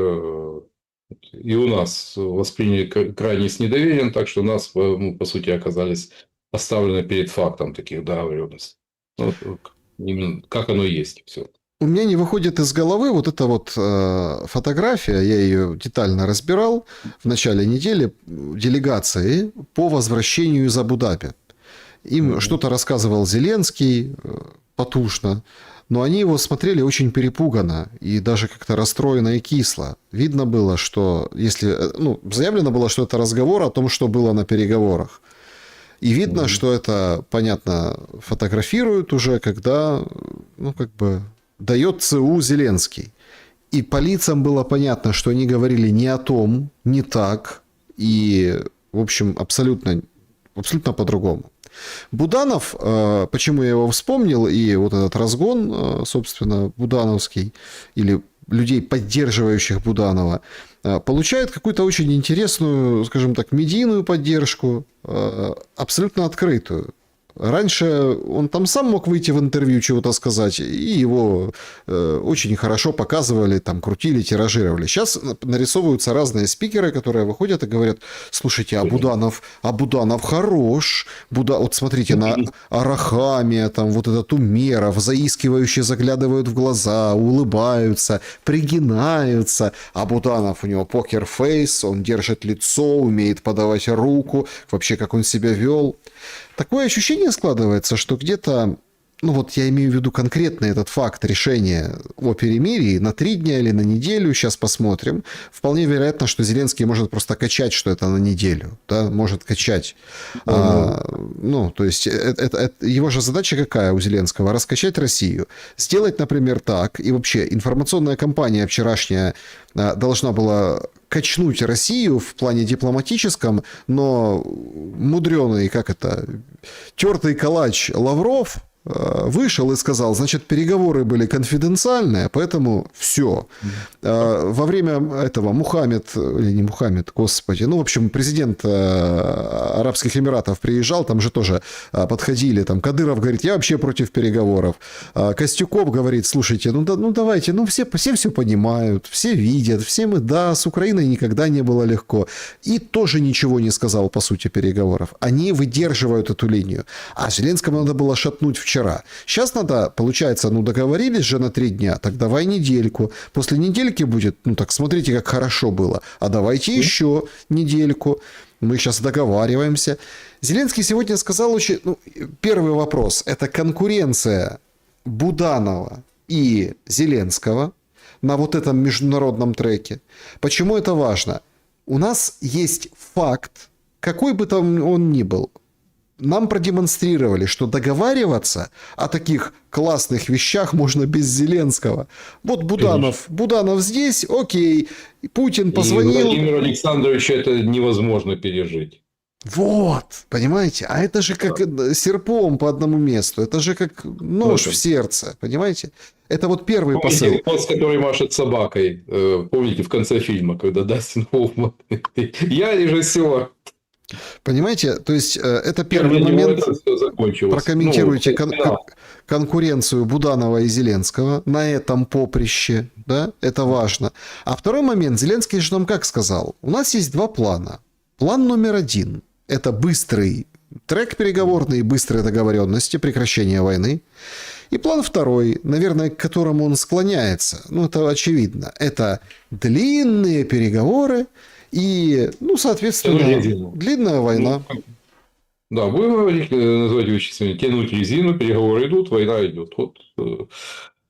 и у нас восприняли крайне с недоверием, так что нас, мы, по сути, оказались поставлены перед фактом таких договоренностей. Вот, именно как оно есть все. У меня не выходит из головы вот эта вот фотография, я ее детально разбирал в начале недели, делегации по возвращению из Абу-Даби. Им что-то рассказывал Зеленский потушно, но они его смотрели очень перепуганно и даже как-то расстроенно и кисло. Видно было, что если... Ну, заявлено было, что это разговор о том, что было на переговорах. И видно, что это, понятно, фотографируют уже, когда, ну, как бы... дает ЦУ Зеленский. И по лицам было понятно, что они говорили не о том, не так, и, в общем, абсолютно по-другому. Буданов, почему я его вспомнил, и вот этот разгон, собственно, будановский, или людей, поддерживающих Буданова, получает какую-то очень интересную, скажем так, медийную поддержку, абсолютно открытую. Раньше он там сам мог выйти в интервью, чего-то сказать, и его очень хорошо показывали, там, крутили, тиражировали. Сейчас нарисовываются разные спикеры, которые выходят и говорят: слушайте, а Буданов хорош. Вот смотрите на Арахамия, там, вот этот Умеров, заискивающие заглядывают в глаза, улыбаются, пригинаются. А Буданов, у него покер-фейс, он держит лицо, умеет подавать руку, вообще, как он себя вел. Такое ощущение складывается, что где-то, ну вот я имею в виду конкретно этот факт решения о перемирии на 3 дня или на неделю, сейчас посмотрим. Вполне вероятно, что Зеленский может просто качать, что это на неделю, да, может качать. Ну, то есть его же задача какая у Зеленского? Раскачать Россию. Сделать, например, так, и вообще информационная кампания вчерашняя должна была качнуть Россию в плане дипломатическом, но мудреный, тертый калач Лавров вышел и сказал: значит, переговоры были конфиденциальные, поэтому все. Во время этого ну, в общем, президент Арабских Эмиратов приезжал, там же тоже подходили, там Кадыров говорит: я вообще против переговоров. Костюков говорит: слушайте, ну давайте, ну все понимают, все видят, все мы, да, с Украиной никогда не было легко. И тоже ничего не сказал по сути переговоров. Они выдерживают эту линию. А Зеленскому надо было шатнуть вчера. Сейчас надо, получается, ну договорились же на 3 дня, так давай недельку. После недельки будет, ну так смотрите, как хорошо было. А давайте еще недельку. Мы сейчас договариваемся. Зеленский сегодня сказал очень... Ну, первый вопрос. Это конкуренция Буданова и Зеленского на вот этом международном треке. Почему это важно? У нас есть факт, какой бы там он ни был. Нам продемонстрировали, что договариваться о таких классных вещах можно без Зеленского. Вот Буданов здесь, окей, Путин позвонил. И Владимиру Александровичу это невозможно пережить. Вот, понимаете? А это же как серпом по одному месту. Это же как нож в сердце, понимаете? Это вот первый посыл. Пес, который машет собакой. Помните в конце фильма, когда Дастин Хоффман: я режиссер. Понимаете, то есть это первый момент. Прокомментируйте конкуренцию Буданова и Зеленского на этом поприще, да, это важно. А второй момент, Зеленский же нам как сказал: у нас есть 2 плана. План номер 1 – это быстрый трек переговорный, быстрые договоренности, прекращение войны. И план 2, наверное, к которому он склоняется, ну это очевидно, это длинные переговоры и, ну, соответственно, длинная война. Да, будем говорить, называть вещи своими, тянуть резину, переговоры идут, война идет. Вот,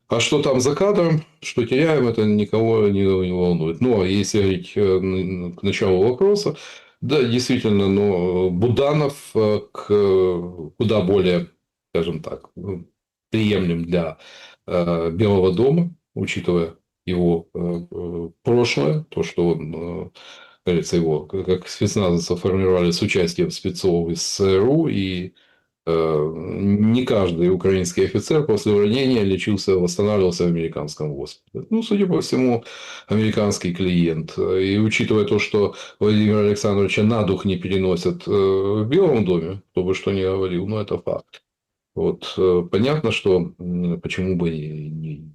а что там за кадром, что теряем, это никого не волнует. Но если говорить к началу вопроса, да, действительно, но Буданов куда более, скажем так, приемлем для Белого дома, учитывая его прошлое, то, что он, кажется, его как спецназовца формировали с участием спецов из СРУ, и не каждый украинский офицер после ранения лечился, восстанавливался в американском госпитале. Ну, судя по всему, американский клиент. И учитывая то, что Владимира Александровича на дух не переносят в Белом доме, кто бы что ни говорил, но это факт. Вот понятно, что почему бы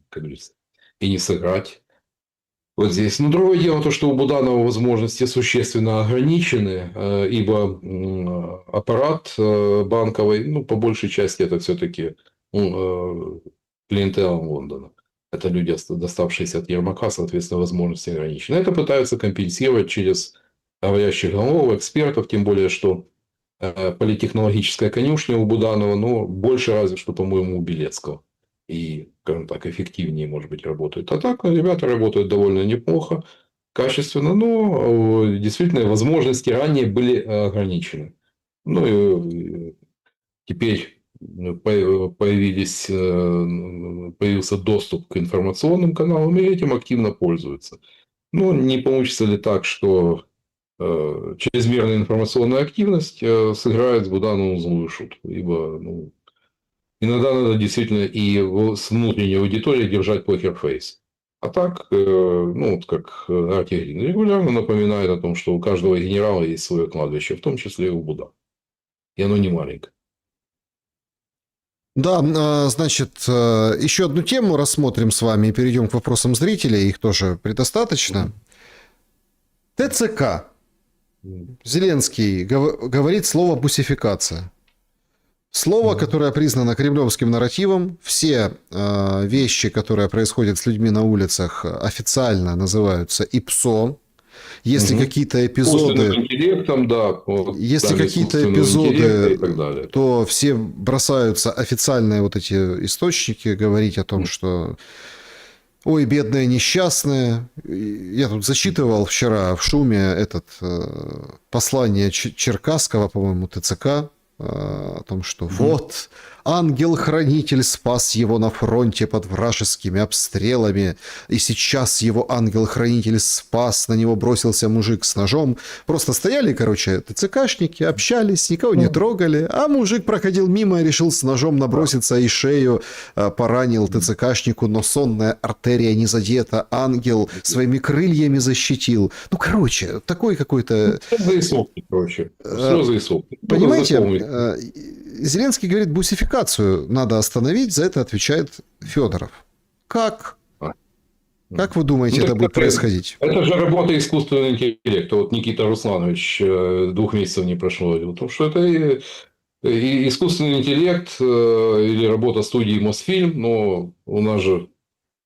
как говорится, и не сыграть вот здесь. Но другое дело то, что у Буданова возможности существенно ограничены, ибо аппарат банковый, ну, по большей части, это все-таки клиентела Лондона. Это люди, доставшиеся от Ермака, соответственно, возможности ограничены. Это пытаются компенсировать через говорящих голов, экспертов, тем более, что политтехнологическая конюшня у Буданова, но больше разве что, по-моему, у Белецкого. И, скажем так, эффективнее, может быть, работают. А так, ребята работают довольно неплохо, качественно, но действительно возможности ранее были ограничены. Ну и теперь появился доступ к информационным каналам, и этим активно пользуются. Но не получится ли так, что чрезмерная информационная активность сыграет с Будановым злую шутку? Ибо иногда надо действительно и с внутренней аудиторией держать покерфейс. А так, ну, вот как Артем регулярно напоминает о том, что у каждого генерала есть свое кладбище, в том числе и у Буда. И оно не маленькое. Да, значит, еще одну тему рассмотрим с вами и перейдем к вопросам зрителей. Их тоже предостаточно. ТЦК. Зеленский говорит слово «бусификация». Слово, которое признано кремлевским нарративом. Все вещи, которые происходят с людьми на улицах, официально называются ИПСО. Если какие-то эпизоды... Интеллектом, да. Если какие-то эпизоды, то все бросаются официальные вот эти источники говорить о том, что ой, бедные несчастные. Я тут зачитывал вчера в шуме послание Черкасского, по-моему, ТЦК, о том, что вот ангел-хранитель спас его на фронте под вражескими обстрелами, и сейчас его ангел-хранитель спас, на него бросился мужик с ножом. Просто стояли, короче, ТЦКшники, общались, никого не трогали, а мужик проходил мимо и решил с ножом наброситься и шею поранил ТЦКшнику, но сонная артерия не задета, ангел своими крыльями защитил. Ну, короче, такой какой-то... Слезы и сопли, короче. Слезы и сопли. Понимаете, Зеленский говорит, бусификацию надо остановить, за это отвечает Федоров. Как? Как вы думаете, это будет происходить? Это же работа искусственного интеллекта. Вот Никита Русланович 2 месяцев не прошло. Потому что это и искусственный интеллект или работа студии Мосфильм, но у нас же,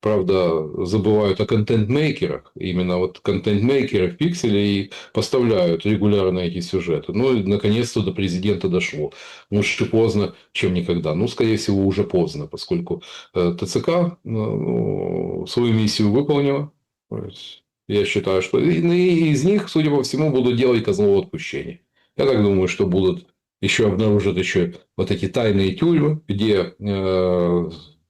правда, забывают о контент-мейкерах. Именно вот контент-мейкеры в пикселе и поставляют регулярно эти сюжеты. Ну, и наконец-то до президента дошло. Лучше поздно, чем никогда. Ну, скорее всего, уже поздно, поскольку ТЦК свою миссию выполнила. Я считаю, что и из них, судя по всему, будут делать козлов отпущения. Я так думаю, что будут обнаружат еще вот эти тайные тюрьмы, где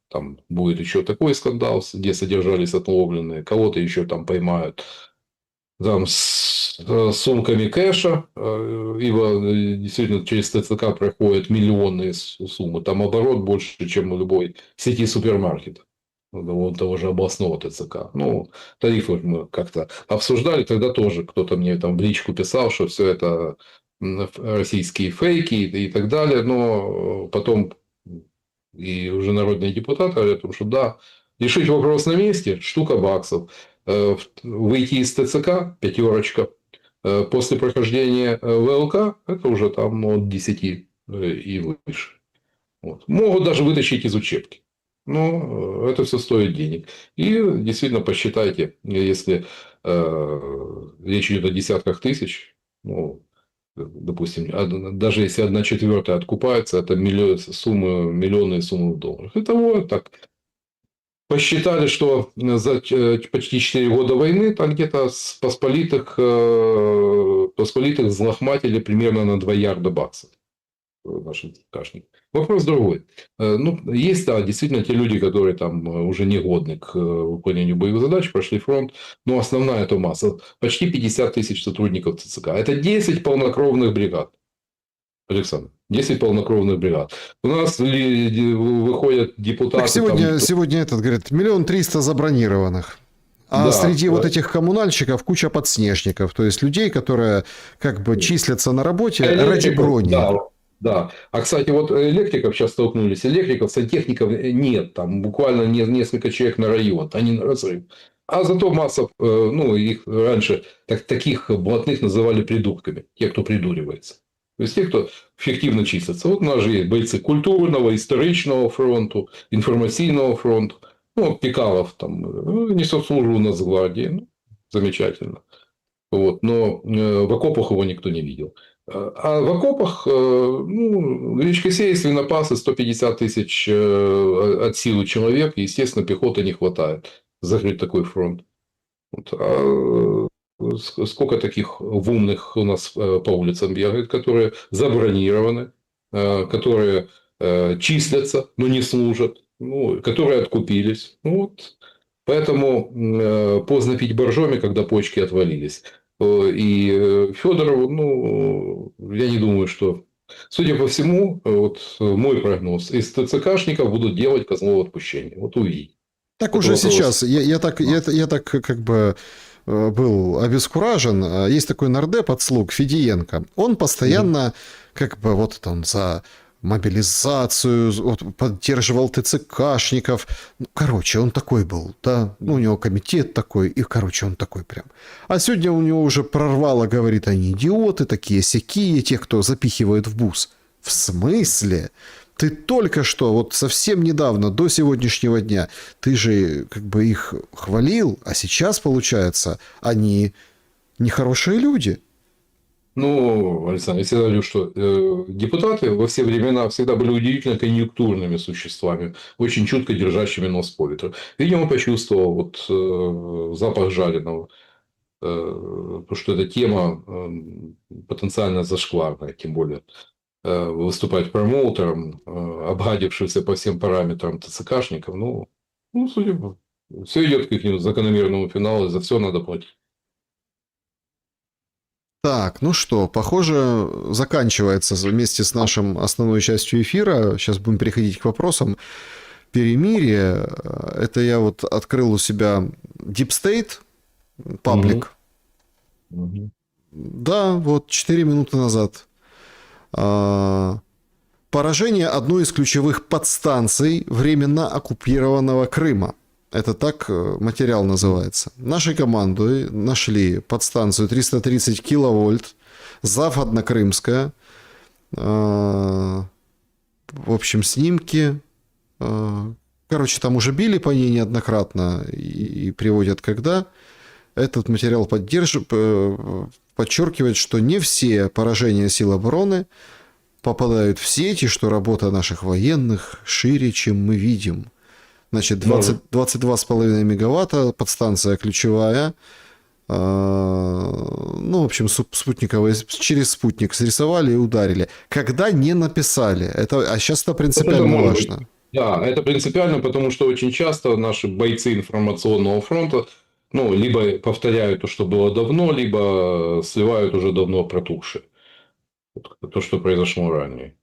там будет еще такой скандал, где содержались отловленные, кого-то еще там поймают там с сумками кэша, ибо действительно через ТЦК проходят миллионные суммы. Там оборот больше, чем у любой сети супермаркетов. Вон того же областного ТЦК. Ну, тарифы мы как-то обсуждали. Тогда тоже кто-то мне там в личку писал, что все это российские фейки и так далее. Но потом и уже народные депутаты говорят, что да, решить вопрос на месте, штука баксов. Выйти из ТЦК, 5. После прохождения ВЛК, это уже там от 10 и выше. Вот. Могут даже вытащить из учебки. Но это все стоит денег. И действительно посчитайте, если речь идет о десятках тысяч, ну, допустим, даже если 1/4 откупается, это миллионные суммы в долларах. Итого так посчитали, что за почти 4 года войны там где-то с посполитых взлохматили примерно на 2 ярда баксов наши ТЦКшники. Вопрос другой. Ну, есть, да, действительно те люди, которые там уже негодны к выполнению боевых задач, прошли фронт, но основная эта масса, почти 50 тысяч сотрудников ТЦК. Это 10 полнокровных бригад. Александр, 10 полнокровных бригад. У нас выходят депутаты... Так сегодня, там... сегодня этот, говорит, 1 300 000 забронированных. А Да, среди да. вот этих коммунальщиков куча подснежников. То есть людей, которые как бы числятся на работе ради брони. Да, да. А, кстати, вот электриков сейчас столкнулись. Электриков, сантехников нет. Там буквально несколько человек на район. Они на разрыв. А зато масса, ну, их раньше таких блатных называли придурками. Те, кто придуривается. То есть, те, кто фиктивно числятся. Вот у нас же есть бойцы культурного, историчного фронту, информационного фронта. Ну, вот Пикалов там несет службу у нас в гвардии. Ну, замечательно. Вот, но в окопах его никто не видел. А в окопах, ну, речкосеи, свинопасы, 150 тысяч от силы человек, и, естественно, пехоты не хватает закрыть такой фронт. Вот. Сколько таких умных у нас по улицам бегает, которые забронированы, которые числятся, но не служат, ну, которые откупились. Ну, вот. Поэтому поздно пить боржоми, когда почки отвалились. И Федорову, ну, я не думаю, что... Судя по всему, вот мой прогноз, из ТЦКшников будут делать козлов отпущения. Вот увидите. Так Это уже вопрос. сейчас. Я так как бы был обескуражен. Есть такой нардеп от слуг Федиенко. Он постоянно как бы вот там за мобилизацию, вот, поддерживал ТЦКшников. Ну, короче, он такой был, да. Ну, у него комитет такой, и, короче, он такой прям. А сегодня у него уже прорвало, говорит, они идиоты, такие-сякие, те, кто запихивают в бус. В смысле? Ты только что, вот совсем недавно, до сегодняшнего дня, ты же как бы их хвалил, а сейчас, получается, они нехорошие люди. Ну, Александр, я всегда говорю, что депутаты во все времена всегда были удивительно конъюнктурными существами, очень чутко держащими нос по ветру. Видимо, почувствовал вот, запах жареного, потому что эта тема потенциально зашкварная, тем более выступать промоутером, обгадившимся по всем параметрам ТЦКшников, ну, судя по... Все идет к их закономерному финалу, и за все надо платить. Так, ну что, похоже, заканчивается вместе с нашим основной частью эфира. Сейчас будем переходить к вопросам. Перемирие. Это я вот открыл у себя Deep State паблик. Угу. Да, вот 4 минуты назад. Поражение одной из ключевых подстанций временно оккупированного Крыма. Это так материал называется. Нашей командой нашли подстанцию 330 киловольт, западно-крымская. В общем, снимки. Короче, там уже били по ней неоднократно и приводят когда. Этот материал подчеркивает, что не все поражения сил обороны попадают в сети, что работа наших военных шире, чем мы видим. Значит, 22,5 мегаватта, подстанция ключевая. Ну, в общем, спутниковые, через спутник срисовали и ударили. Когда не написали. А сейчас это принципиально важно. Да, это принципиально, потому что очень часто наши бойцы информационного фронта, ну, либо повторяют то, что было давно, либо сливают уже давно протухшее. То, что произошло ранее.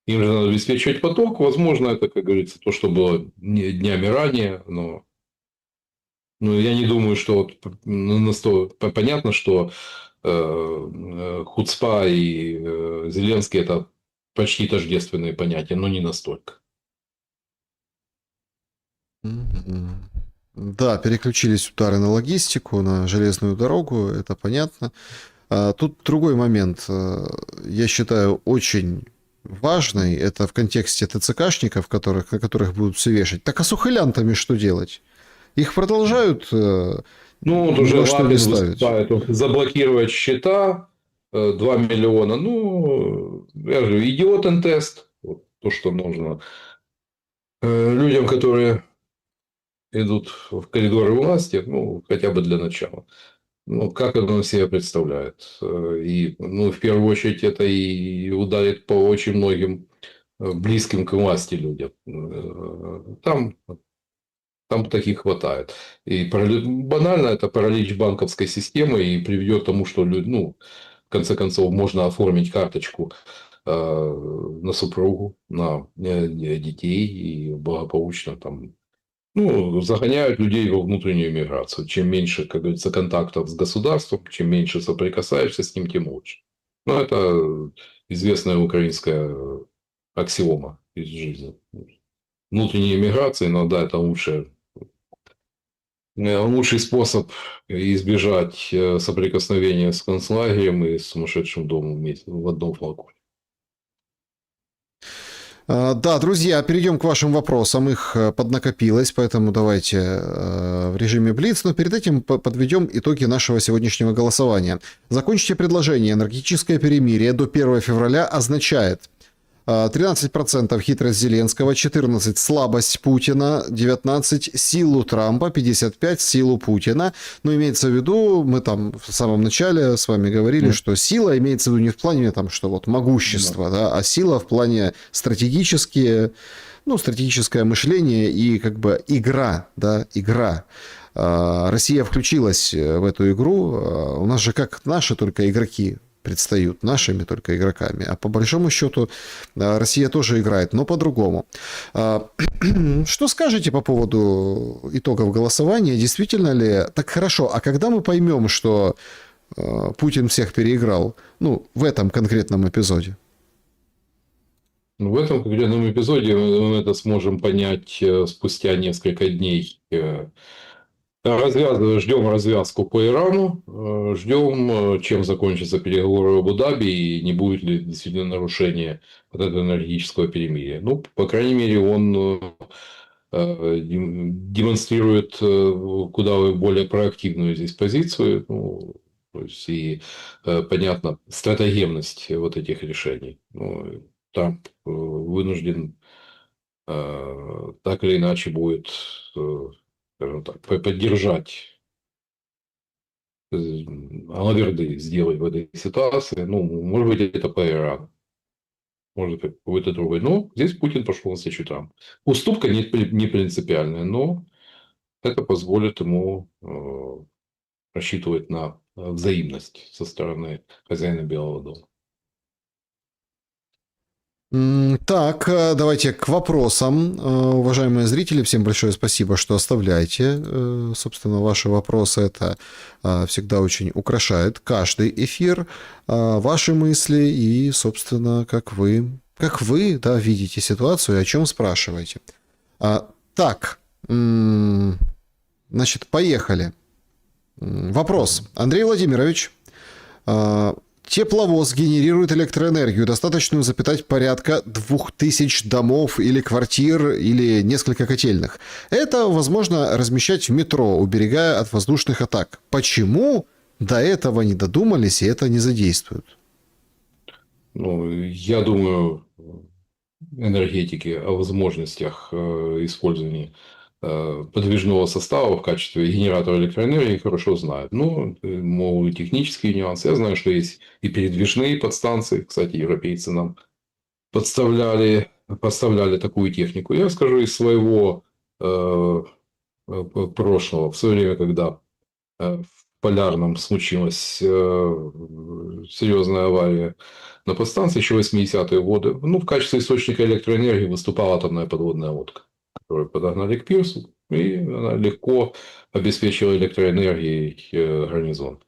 Им же надо обеспечивать поток. Возможно, это, как говорится, то, что было днями ранее, но я не думаю, что понятно, что Хуцпа и Зеленский это почти тождественные понятия, но не настолько. Да, переключились удары на логистику, на железную дорогу, это понятно. Тут другой момент, я считаю, очень важный, это в контексте ТЦКшников, на которых будут все вешать. Так а с ухылянтами что делать? Их продолжают Ну, вот ни уже во что не Лапин ставить. выступает, заблокировать счета, 2 миллиона. Ну, я же говорю, идиотен тест. Вот то, что нужно. Людям, которые идут в коридоры власти, ну, хотя бы для начала. Ну, как он себе представляет? И, ну, в первую очередь, это и ударит по очень многим близким к власти людям. Там таких хватает. И банально это паралич банковской системы и приведет к тому, что ну, в конце концов можно оформить карточку на супругу, на детей и благополучно там, ну, загоняют людей во внутреннюю миграцию. Чем меньше, как говорится, контактов с государством, чем меньше соприкасаешься с ним, тем лучше. Ну, это известная украинская аксиома из жизни. Внутренняя миграция иногда это лучший способ избежать соприкосновения с концлагерем и с сумасшедшим домом вместе в одном флаконе. Да, друзья, перейдем к вашим вопросам. Их поднакопилось, поэтому давайте в режиме Блиц. Но перед этим подведем итоги нашего сегодняшнего голосования. Закончите предложение. Энергетическое перемирие до 1 февраля означает 13% хитрость Зеленского, 14% слабость Путина, 19% силу Трампа, 55% силу Путина. Но имеется в виду, мы там в самом начале с вами говорили, что сила имеется в виду не в плане там, что вот могущество, да, а сила в плане стратегические, ну, стратегическое мышление и как бы игра, да, игра. Россия включилась в эту игру. У нас же как наши только игроки предстают нашими только игроками. А по большому счету Россия тоже играет, но по-другому. Что скажете по поводу итогов голосования? Действительно ли так хорошо? А когда мы поймем, что Путин всех переиграл? Ну, в этом конкретном эпизоде. В этом конкретном эпизоде мы это сможем понять спустя несколько дней. Ждем развязку по Ирану, ждем, чем закончатся переговоры в Абу-Даби и не будет ли действительно нарушения вот этого энергетического перемирия. Ну, по крайней мере, он демонстрирует куда более проактивную здесь позицию. Ну, то есть, и понятно, стратегемность вот этих решений. Ну, Трамп вынужден так или иначе будет, скажем так, поддержать алаверды сделать в этой ситуации. Ну, может быть, это по Ирану. Может быть, какой-то другой. Но здесь Путин пошел на встречу Трампу. Уступка не принципиальная, но это позволит ему рассчитывать на взаимность со стороны хозяина Белого дома. Так, давайте к вопросам. Уважаемые зрители, всем большое спасибо, что оставляете, собственно, ваши вопросы. Это всегда очень украшает каждый эфир, ваши мысли и, собственно, как вы, да, видите ситуацию и о чем спрашиваете. Так, значит, поехали. Вопрос. Андрей Владимирович, тепловоз генерирует электроэнергию, достаточную запитать порядка 2000 домов или квартир, или несколько котельных. Это возможно размещать в метро, уберегая от воздушных атак. Почему до этого не додумались и это не задействуют? Ну, я думаю, энергетики о возможностях использования подвижного состава в качестве генератора электроэнергии хорошо знают. Ну, мол, технические нюансы. Я знаю, что есть и передвижные подстанции. Кстати, европейцы нам поставляли такую технику. Я скажу из своего прошлого. В свое время, когда в Полярном случилась серьезная авария на подстанции, еще 80-е годы. Ну, в качестве источника электроэнергии выступала атомная подводная лодка, которую подогнали к пирсу, и она легко обеспечила электроэнергией гарнизон.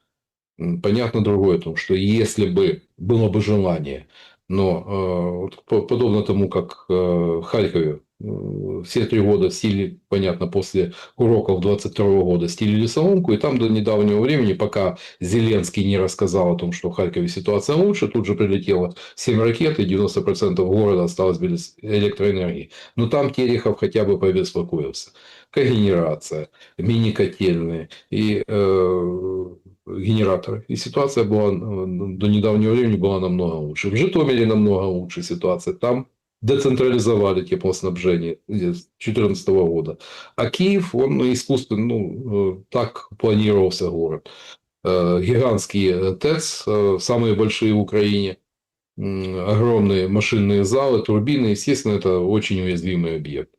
Понятно другое, том, что если бы было бы желание, но подобно тому, как в Харькове все 3 года стили, понятно, после уроков 22 года стилили соломку, и там до недавнего времени, пока Зеленский не рассказал о том, что в Харькове ситуация лучше, тут же прилетело 7 ракет, и 90% города осталось без электроэнергии. Но там Терехов хотя бы побеспокоился. Когенерация, мини-котельные и генераторы. И ситуация была до недавнего времени была намного лучше. В Житомире намного лучше ситуация. Там децентрализовали теплоснабжение с 2014 года. А Киев, он искусственно, так планировался город. Гигантские ТЭЦ, самые большие в Украине, огромные машинные залы, турбины, естественно, это очень уязвимый объект.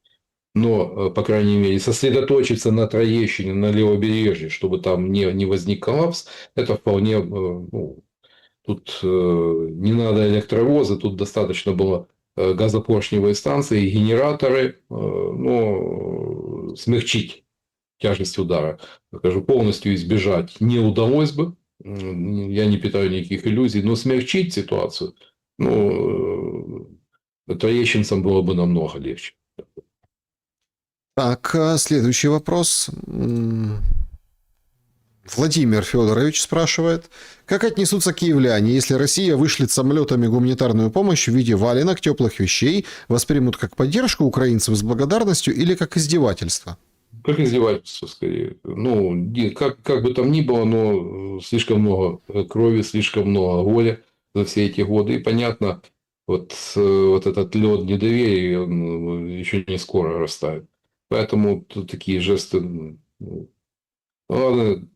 Но, по крайней мере, сосредоточиться на Троещине, на левобережье, чтобы там не возник коллапс, это вполне, тут не надо электровоза, тут достаточно было газопоршневые станции, генераторы, но смягчить тяжесть удара. Скажу, полностью избежать не удалось бы, я не питаю никаких иллюзий, но смягчить ситуацию, троещинцам было бы намного легче. Так, следующий вопрос. Владимир Федорович спрашивает, как отнесутся киевляне, если Россия вышлет самолетами гуманитарную помощь в виде валенок, теплых вещей, воспримут как поддержку украинцев с благодарностью или как издевательство? Как издевательство, скорее. Как бы там ни было, но слишком много крови, слишком много горя за все эти годы. И понятно, вот этот лед недоверия он еще не скоро растает. Поэтому тут такие жесты. Ладно,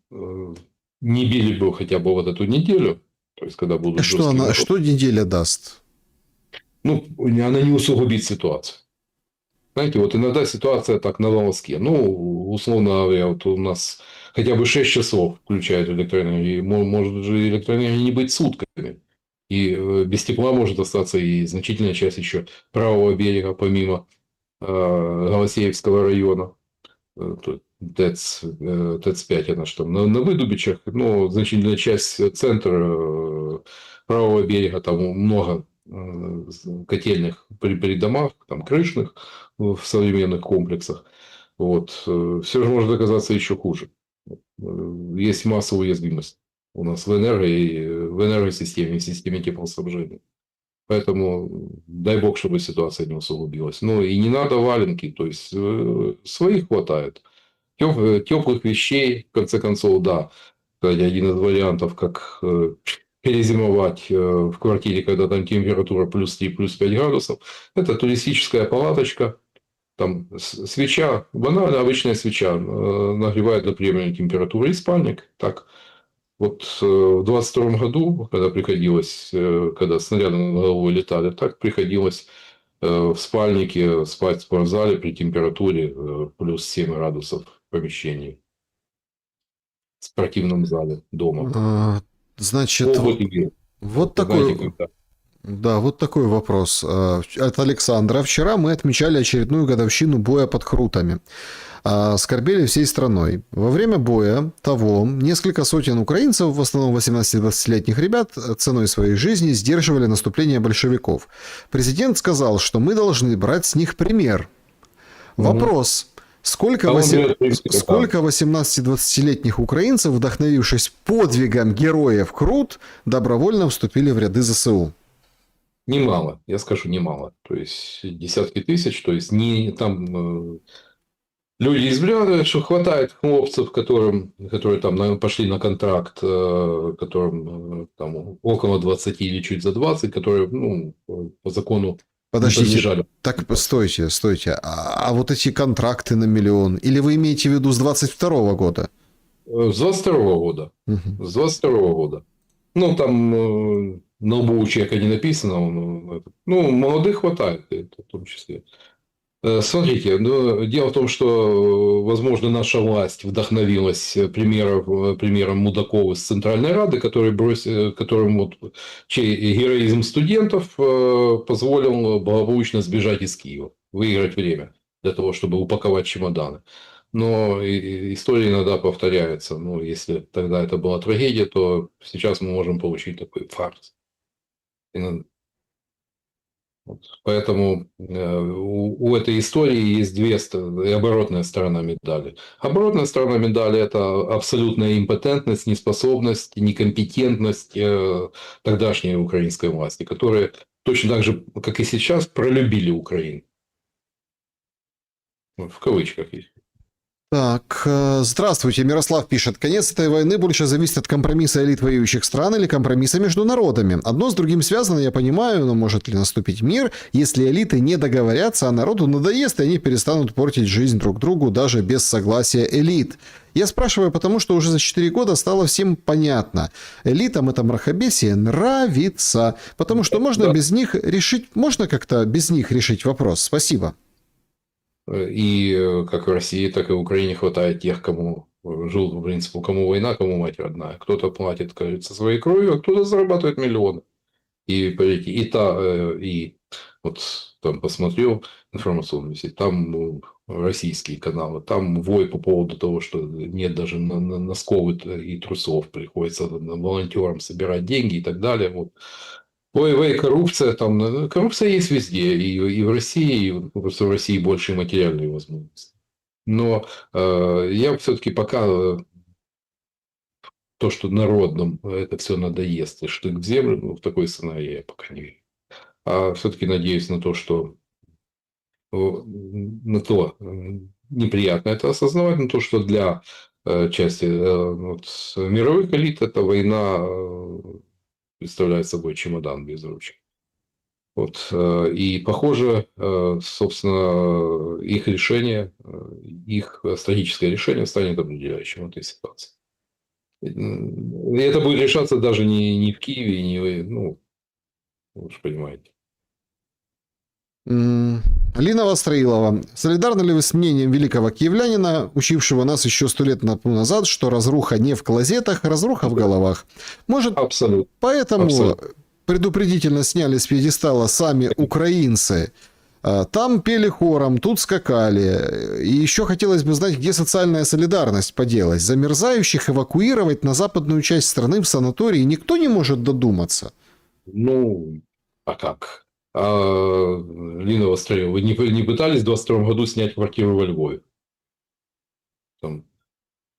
не били бы хотя бы вот эту неделю, то есть, когда будут жесткие вопросы. Что неделя даст? Она не усугубит ситуацию. Знаете, вот иногда ситуация так на волоске. Условно говоря, вот у нас хотя бы 6 часов включают электроэнергию. Может же электроэнергии не быть сутками. И без тепла может остаться и значительная часть еще правого берега, помимо Голосеевского района. ТЭЦ-5, она что там, на Выдубичах, значительная часть центра правого берега, там много котельных при домах, там крышных в современных комплексах. Все же может оказаться еще хуже. Есть масса уязвимости у нас в энергосистеме, в системе теплоснабжения. Поэтому дай бог, чтобы ситуация не усугубилась. И не надо валенки, то есть своих хватает. Теплых вещей, в конце концов, да. Кстати, один из вариантов, как перезимовать в квартире, когда там температура плюс 3, плюс 5 градусов, это туристическая палаточка, там свеча, банально обычная свеча, нагревает до приемлемой температуры, и спальник. Так, вот в 22 году, когда снаряды над головой летали, так приходилось в спальнике спать в спортзале при температуре плюс 7 градусов в помещении. В спортивном зале дома. Значит, вот такой... Да, вот такой вопрос от Александра. Вчера мы отмечали очередную годовщину боя под Хрутами. Скорбели всей страной. Во время боя того несколько сотен украинцев, в основном 18-20-летних ребят, ценой своей жизни сдерживали наступление большевиков. Президент сказал, что мы должны брать с них пример. Вопрос. Сколько 18-20-летних украинцев, вдохновившись подвигом героев Крут, добровольно вступили в ряды ЗСУ? Немало, я скажу, немало. То есть десятки тысяч, то есть не там люди взглядывают, что хватает хлопцев, которые там пошли на контракт, которым там около 20 или чуть за 20, которые по закону. Подождите, так стойте. А вот эти контракты на миллион, или вы имеете в виду с 22 года? С 22 года. Угу. С 22 года. Там на лбу у человека не написано. Молодых хватает, это в том числе. Смотрите, дело в том, что, возможно, наша власть вдохновилась примером Мудакова с Центральной Рады, чей героизм студентов позволил благополучно сбежать из Киева, выиграть время для того, чтобы упаковать чемоданы. Но история иногда повторяется. Если тогда это была трагедия, то сейчас мы можем получить такой фарс. Вот. Поэтому у этой истории есть и оборотная сторона медали. Оборотная сторона медали – это абсолютная импотентность, неспособность, некомпетентность тогдашней украинской власти, которые точно так же, как и сейчас, пролюбили Украину. В кавычках есть. Так, здравствуйте, Мирослав пишет. Конец этой войны больше зависит от компромисса элит воюющих стран или компромисса между народами. Одно с другим связано, я понимаю, но может ли наступить мир, если элиты не договорятся, а народу надоест, и они перестанут портить жизнь друг другу даже без согласия элит? Я спрашиваю, потому что уже за 4 года стало всем понятно. Элитам это мракобесие нравится, потому что можно Да. без них решить, можно как-то без них решить вопрос. Спасибо. И как в России, так и в Украине хватает тех, кому жил по принципу, кому война, кому мать родная. Кто-то платит, кажется, своей кровью, а кто-то зарабатывает миллионы. И, поверьте, и вот там посмотрел информационную сеть, там российские каналы, там вой по поводу того, что нет даже носков и трусов, приходится волонтерам собирать деньги и так далее. Вот. Ой, коррупция там, коррупция есть везде, и в России, и просто в России больше материальные возможности. Но я все-таки пока то, что народным это все надоест, и штык в землю, в такой сценарий я пока не верю. А все-таки надеюсь на то, что неприятно это осознавать, но то, что для части вот, мировых элит эта война представляет собой чемодан без ручки. Вот, и похоже, собственно, их решение, их стратегическое решение станет определяющим в этой ситуации. И это будет решаться даже не в Киеве, не, ну, вы же понимаете. Лина Востроилова. Солидарны ли вы с мнением великого киевлянина, учившего нас еще 100 лет назад, что разруха не в клозетах, разруха в головах? Может, Абсолютно. поэтому Абсолютно. предупредительно сняли с пьедестала сами украинцы? Там пели хором, тут скакали. И еще хотелось бы знать, где социальная солидарность поделась. Замерзающих эвакуировать на западную часть страны в санатории никто не может додуматься. Ну, а как? Лина Востроева, вы не пытались в 22 году снять квартиру во Львове? Там,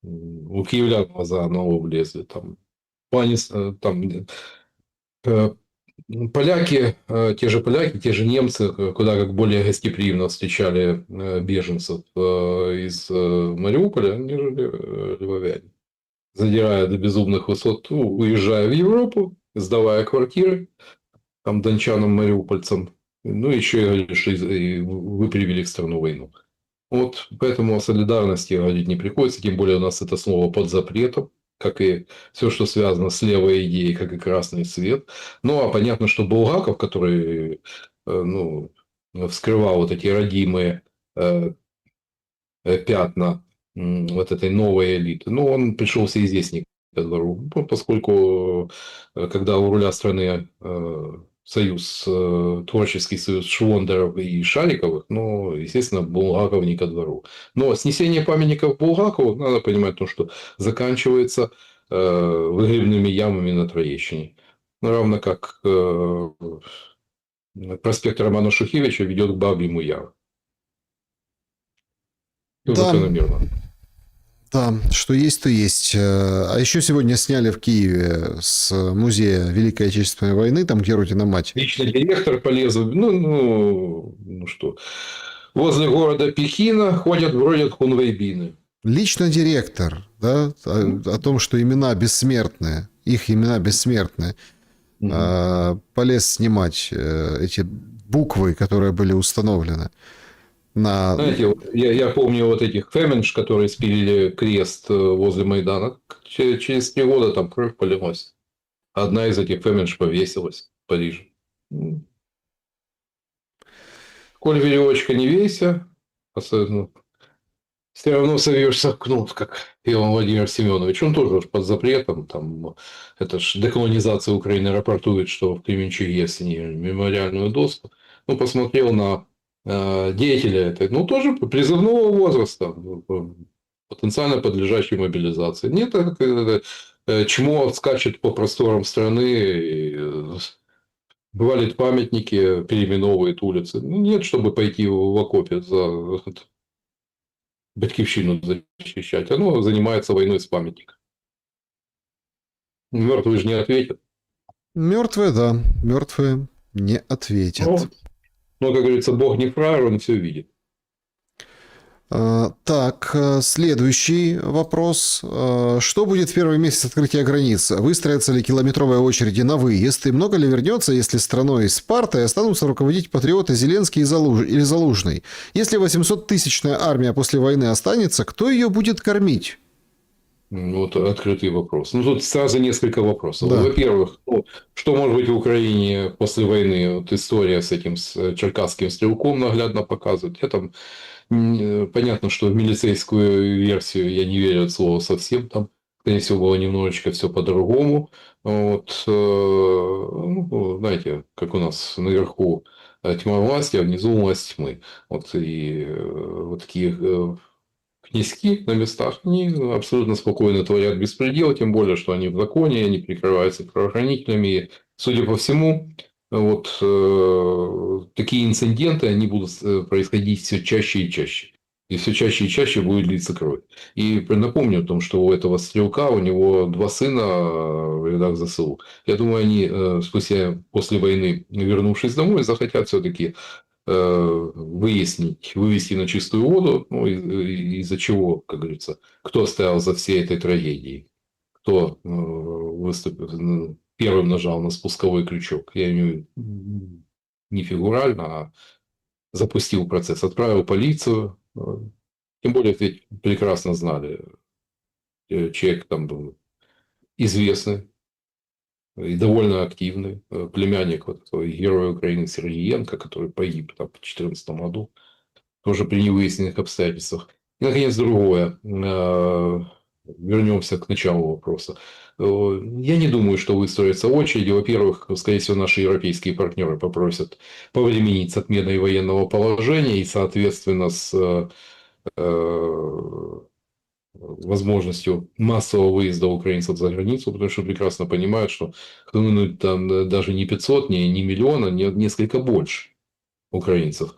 у киевлян глаза на лоб лезли. Там, в плане, там, э, поляки, те же немцы, куда как более гостеприимно встречали беженцев из Мариуполя, нежели львовяне. Задирая до безумных высот, уезжая в Европу, сдавая квартиры, там, дончанам, мариупольцам, ну, еще и говорили, что вы привели в страну войну. Вот поэтому о солидарности говорить не приходится, тем более у нас это слово под запретом, как и все, что связано с левой идеей, как и красный цвет. Ну, а понятно, что Булгаков, который ну, вскрывал вот эти родимые пятна вот этой новой элиты, ну, он пришелся и здесь не ко двору, поскольку когда у руля страны союз, творческий союз Швондеров и Шариковых, ну, естественно, Булгаков не ко двору. Но снесение памятников Булгакову, надо понимать то, что заканчивается выгребными ямами на Троещине. Ну, равно как проспект Романа Шухевича ведет к Бабьему Яру. Все Да, закономерно. да, что есть, то есть. А еще сегодня сняли в Киеве с музея Великой Отечественной войны, там, где Родина Мать. Личный директор полез, ну что, возле города Пекина бродят хунвейбины. Лично директор, да, о том, что имена бессмертные, их имена бессмертные, полез снимать эти буквы, которые были установлены на... Знаете, я помню вот этих феменш, которые спилили крест возле Майдана. Через 3 года там кровь полилась. Одна из этих феменш повесилась в Париже. Коль веревочка не вейся, особенно все равно совьешься в кнут, как Иван Владимир Семенович. Он тоже уж под запретом. Там, это ж деколонизация Украины рапортует, что в Кременчуге сняли мемориальную доску. Ну, посмотрел на деятеля этой, ну, тоже призывного возраста, потенциально подлежащей мобилизации. Нет, чмо скачет по просторам страны, Валит памятники, переименовывает улицы. Ну, нет, чтобы пойти в окопе за батькивщину защищать. Оно занимается войной с памятником. Мертвые же не ответят. Мертвые, да, мертвые не ответят. Ну, но, как говорится, Бог не фраер, он все видит. Так, следующий вопрос. Что будет в первый месяц открытия границ? Выстроятся ли километровые очереди на выезд? И много ли вернется, если страной Спартой останутся руководить патриоты Зеленский или Залужный? Если 800-тысячная армия после войны останется, кто ее будет кормить? Вот открытый вопрос. Ну, тут сразу несколько вопросов. Да. Во-первых, ну, что может быть в Украине после войны? Вот история с этим с черкасским стрелком наглядно показывает. Понятно, что в милицейскую версию я не верю от слова совсем. Там, скорее всего, было немножечко все по-другому. Вот, ну, знаете, как у нас наверху тьма власти, а внизу власть тьмы. Вот и вот такие князьки на местах, они абсолютно спокойно творят беспредел, тем более, что они в законе, они прикрываются правоохранительными. И, судя по всему, вот такие инциденты, они будут происходить все чаще и чаще. И все чаще и чаще будет литься кровь. И напомню о том, что у этого стрелка, у него 2 сына в рядах ЗСУ. Я думаю, они спустя после войны, вернувшись домой, захотят все-таки выяснить, вывести на чистую воду, ну, из-за чего, как говорится, кто стоял за всей этой трагедией, кто выступил, первым нажал на спусковой крючок. Я имею в виду не фигурально, а запустил процесс, отправил полицию. Тем более, ведь прекрасно знали, человек там был известный и довольно активный, племянник вот этого героя Украины Сергеенко, который погиб там, в 2014 году. Тоже при невыясненных обстоятельствах. И, наконец, другое. Вернемся к началу вопроса. Я не думаю, что выстроится очередь. Во-первых, скорее всего, наши европейские партнеры попросят повременить с отменой военного положения и, соответственно, с возможностью массового выезда украинцев за границу, потому что прекрасно понимают, что там даже не 500, не миллиона, несколько больше украинцев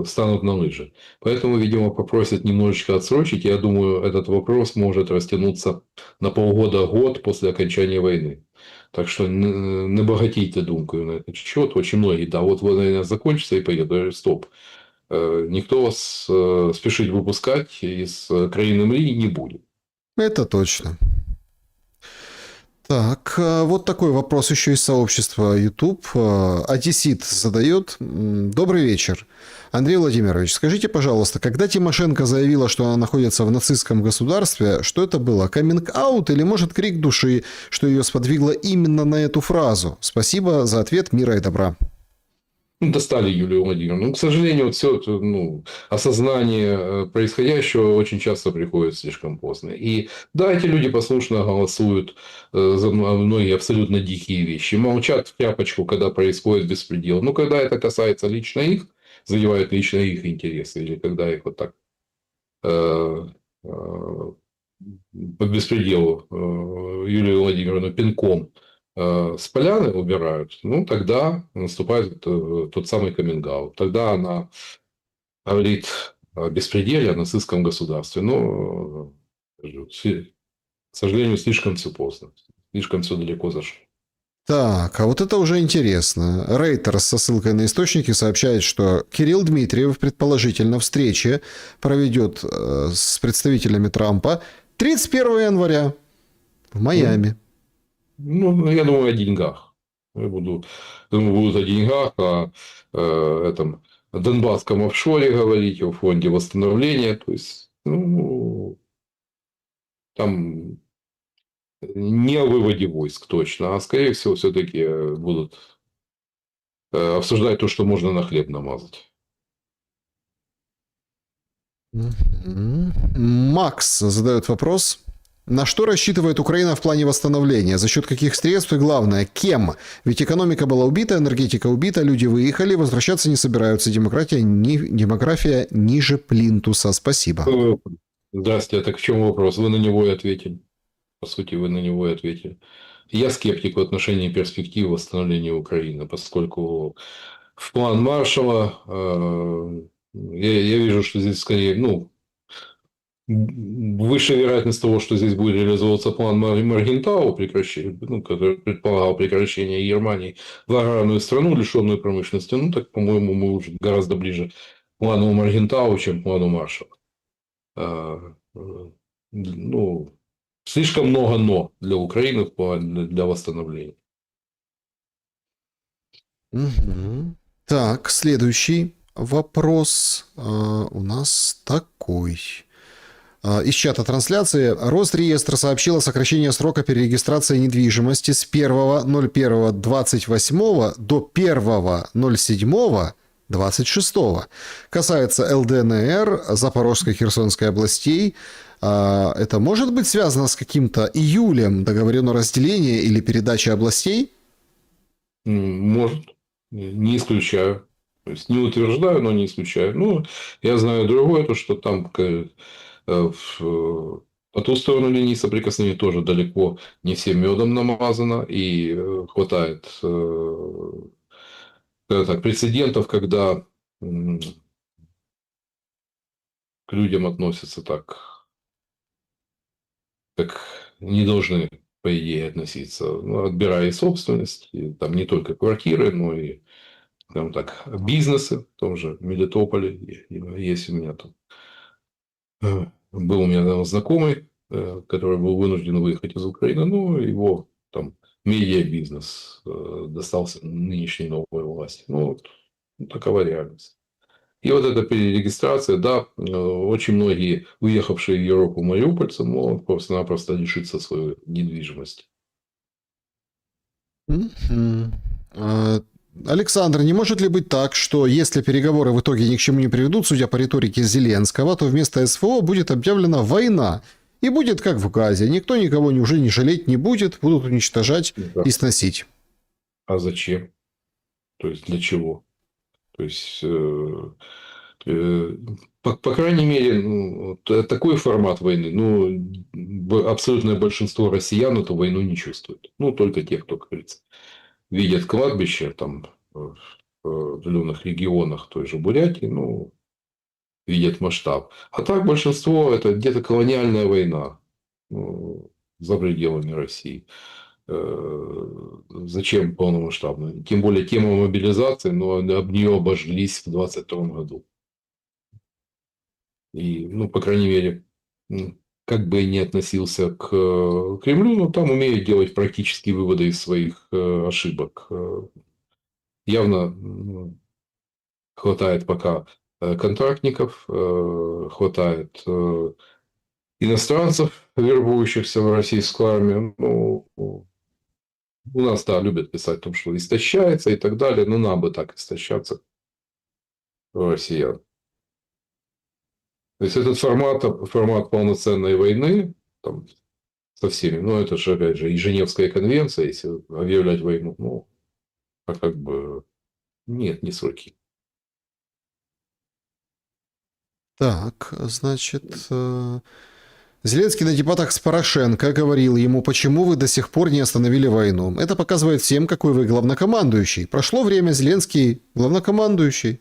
станут на лыжи. Поэтому, видимо, попросят немножечко отсрочить. Я думаю, этот вопрос может растянуться на полгода-год после окончания войны. Так что не богатейте думкою на этот счет. Очень многие, да, вот война закончится и поеду. Я говорю, стоп. Никто вас спешить выпускать из краины мрии не будет. Это точно. Так, вот такой вопрос еще из сообщества YouTube. Одессит задает. Добрый вечер. Андрей Владимирович, скажите, пожалуйста, когда Тимошенко заявила, что она находится в нацистском государстве, что это было? Каминг-аут или, может, крик души, что ее сподвигло именно на эту фразу? Спасибо за ответ, мира и добра. Достали Юлию Владимировну. Ну, к сожалению, вот все это, осознание происходящего очень часто приходит слишком поздно. И да, эти люди послушно голосуют за многие абсолютно дикие вещи. Молчат в тряпочку, когда происходит беспредел. Но когда это касается лично их, задевает лично их интересы, или когда их вот так по беспределу Юлию Владимировну пинком с поляны убирают, ну, тогда наступает тот самый каминг-аут. Тогда она говорит о беспределе, о нацистском государстве. Но, к сожалению, слишком все поздно. Слишком все далеко зашло. Так, а вот это уже интересно. Reuters со ссылкой на источники сообщает, что Кирилл Дмитриев предположительно встречи проведет с представителями Трампа 31 января в Майами. Ну, я думаю, о деньгах. Думаю, будут о деньгах, о этом Донбасском офшоре говорить, о фонде восстановления. То есть, там не о выводе войск точно, а скорее всего все-таки будут обсуждать то, что можно на хлеб намазать. Макс задает вопрос. На что рассчитывает Украина в плане восстановления? За счет каких средств и, главное, кем? Ведь экономика была убита, энергетика убита, люди выехали, возвращаться не собираются. Демография ниже плинтуса. Спасибо. Здравствуйте, а так в чем вопрос? Вы на него и ответили. По сути, вы на него и ответили. Я скептик в отношении перспектив восстановления Украины, поскольку в план Маршалла я вижу, что здесь скорее, ну, выше вероятность того, что здесь будет реализовываться план Маргентау, ну, который предполагал прекращение Германии в аграрную страну, лишенную промышленности. Ну, так, по-моему, мы уже гораздо ближе к плану Маргентау, чем к плану Маршалла. Ну, слишком много «но» для Украины в плане для восстановления. Мгм. Так, следующий вопрос у нас такой. Из чата трансляции. Росреестр сообщил о сокращении срока перерегистрации недвижимости с 1.01.28 до 1.07.26. Касается ЛДНР, Запорожской, Херсонской областей. Это может быть связано с каким-то июлем договоренного разделения или передачи областей? Может, не исключаю. То есть, не утверждаю, но не исключаю. Ну, я знаю другое, то, что там по ту сторону линии соприкосновения тоже далеко не всем медом намазано. И хватает так, прецедентов, когда к людям относятся так, как не должны, по идее, относиться. Ну, отбирая и собственность, и там не только квартиры, но и, скажем так, бизнесы, в том же Мелитополе есть у меня там. Был у меня там знакомый, который был вынужден выехать из Украины, ну, его там медиабизнес достался нынешней новой власти. Ну, вот такова реальность. И вот эта перерегистрация, да, очень многие уехавшие в Европу мариупольцы могут просто-напросто лишиться своей недвижимости. Мгм. А, Александр, не может ли быть так, что если переговоры в итоге ни к чему не приведут, судя по риторике Зеленского, то вместо СВО будет объявлена война? И будет как в Газе. Никто никого уже не жалеть не будет, будут уничтожать Да. и сносить. А зачем? То есть для чего? То есть, э, по крайней мере, ну, такой формат войны, ну, абсолютное большинство россиян эту войну не чувствует. Ну, только те, кто, как говорится, видят кладбище там в определенных регионах той же Бурятии, ну, видят масштаб. А так большинство это где-то колониальная война, ну, за пределами России. Зачем полномасштабно? Тем более тема мобилизации, но об нее обожглись в 2022 году. И, ну, по крайней мере, как бы я ни относился к Кремлю, но там умеют делать практические выводы из своих ошибок. Явно хватает пока контрактников, хватает иностранцев, вербующихся в российскую армию. Ну, у нас, да, любят писать о том, что истощается и так далее, но нам бы так истощаться у россиян. То есть, этот формат полноценной войны там, со всеми, ну, это же, опять же, и Женевская конвенция, если объявлять войну, ну, а как бы нет, не сроки. Так, значит, Зеленский на дебатах с Порошенко говорил ему, почему вы до сих пор не остановили войну. Это показывает всем, какой вы главнокомандующий. Прошло время, Зеленский главнокомандующий.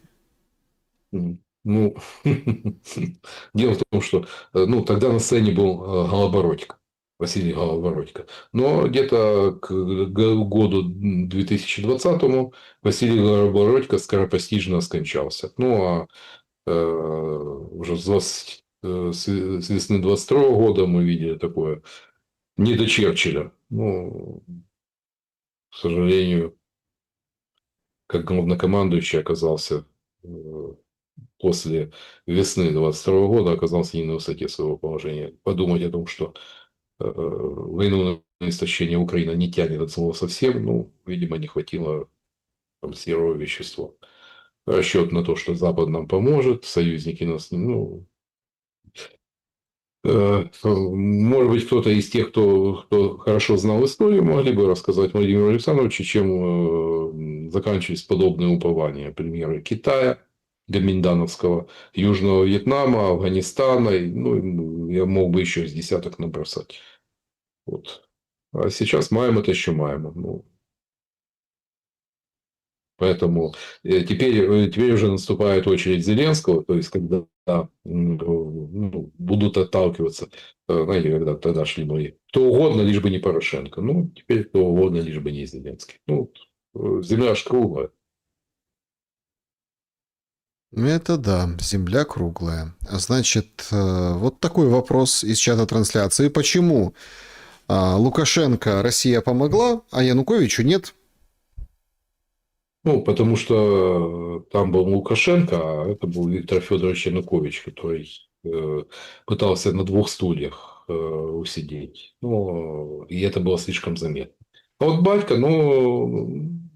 Ну, дело в том, что ну, тогда на сцене был Голобородько, Василий Голобородько. Но где-то к году 2020 Василий Голобородько скоропостижно скончался. Ну, а уже с весны 22 года мы видели такое не до Черчилля. Ну, к сожалению, как главнокомандующий оказался после весны 22 года оказался не на высоте своего положения. Подумать о том, что войну на истощение Украина не тянет от слова совсем, ну, видимо, не хватило там серого вещества. Расчет на то, что Запад нам поможет, союзники нас, ну, может быть, кто-то из тех, кто хорошо знал историю, могли бы рассказать Владимиру Александровичу, чем заканчивались подобные упования. Примеры Китая, Гоминдановского, Южного Вьетнама, Афганистана. Ну, я мог бы еще с десяток набросать. Вот. А сейчас маем это еще маем. Ну, поэтому теперь уже наступает очередь Зеленского, то есть когда ну, будут отталкиваться, знаете, когда тогда шли многие, кто угодно, лишь бы не Порошенко. Ну, теперь кто угодно, лишь бы не Зеленский. Ну, земля ж круглая. Это да, земля круглая. Значит, вот такой вопрос из чата трансляции. Почему Лукашенко Россия помогла, а Януковичу нет? Ну, потому что там был Лукашенко, а это был Виктор Федорович Янукович, который пытался на двух стульях усидеть. Ну, и это было слишком заметно. А вот батька, ну,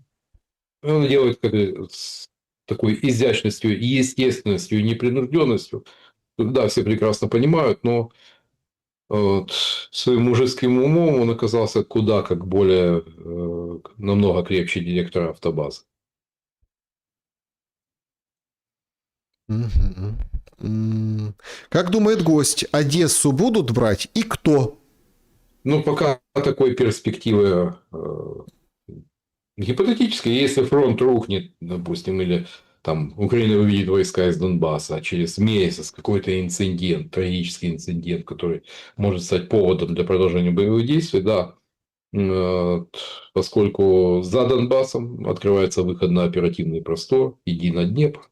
он делает как с такой изящностью, и естественностью, и непринужденностью. Да, все прекрасно понимают, но вот, своим мужеским умом он оказался куда как более, намного крепче директора автобазы. Мгм. Как думает гость, Одессу будут брать и кто? Ну, пока такой перспективы гипотетически, если фронт рухнет, допустим, или там Украина выведет войска из Донбасса, а через месяц какой-то инцидент, трагический инцидент, который может стать поводом для продолжения боевых действий, да, э, поскольку за Донбассом открывается выход на оперативный простор, иди на Днепр,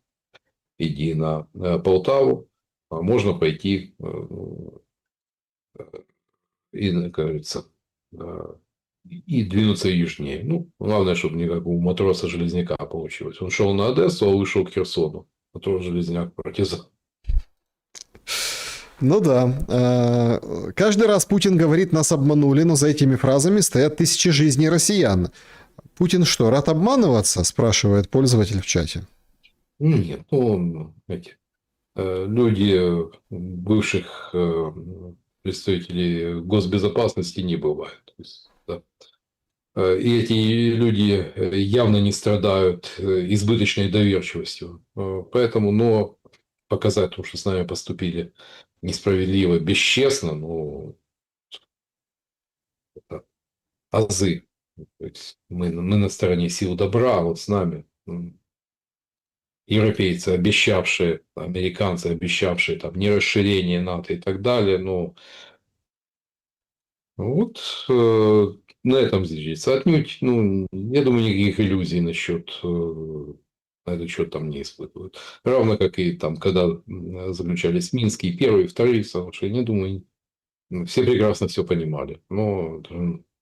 иди на Полтаву, а можно пойти и, как говорится, и двинуться южнее. Ну, главное, чтобы не как у матроса Железняка получилось. Он шел на Одессу, а вышел к Херсону. Матрос Железняк партизан. Ну да. Каждый раз Путин говорит, нас обманули, но за этими фразами стоят тысячи жизней россиян. Путин что, рад обманываться? Спрашивает пользователь в чате. Ну, нет, ну, он, эти, люди бывших представителей госбезопасности не бывают. То есть, да. И эти люди явно не страдают избыточной доверчивостью. Поэтому, но показать, что с нами поступили несправедливо, бесчестно, ну, это азы. То есть мы на стороне сил добра, а вот с нами европейцы, обещавшие, американцы, обещавшие там не расширение НАТО и так далее, ну, вот на этом зиждется. Отнюдь, ну, я думаю, никаких иллюзий насчет на этот счет там не испытывают. Равно как и там, когда заключались Минские первые, вторые соглашения, думаю, все прекрасно все понимали. Но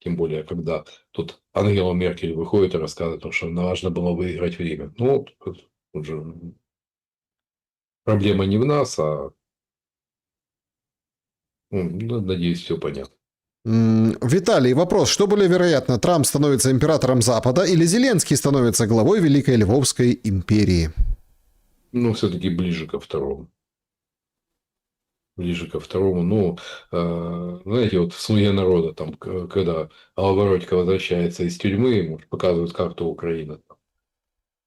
тем более, когда тут Ангела Меркель выходит и рассказывает, что важно было выиграть время. Ну, тут же проблема не в нас, а, ну, надеюсь, все понятно. Виталий, вопрос. Что более вероятно, Трамп становится императором Запада или Зеленский становится главой Великой Львовской империи? Ну, все-таки ближе ко второму. Ближе ко второму. Ну, знаете, вот в «Слуге народа», там, когда Алла Бородько возвращается из тюрьмы, ему показывают карту Украины.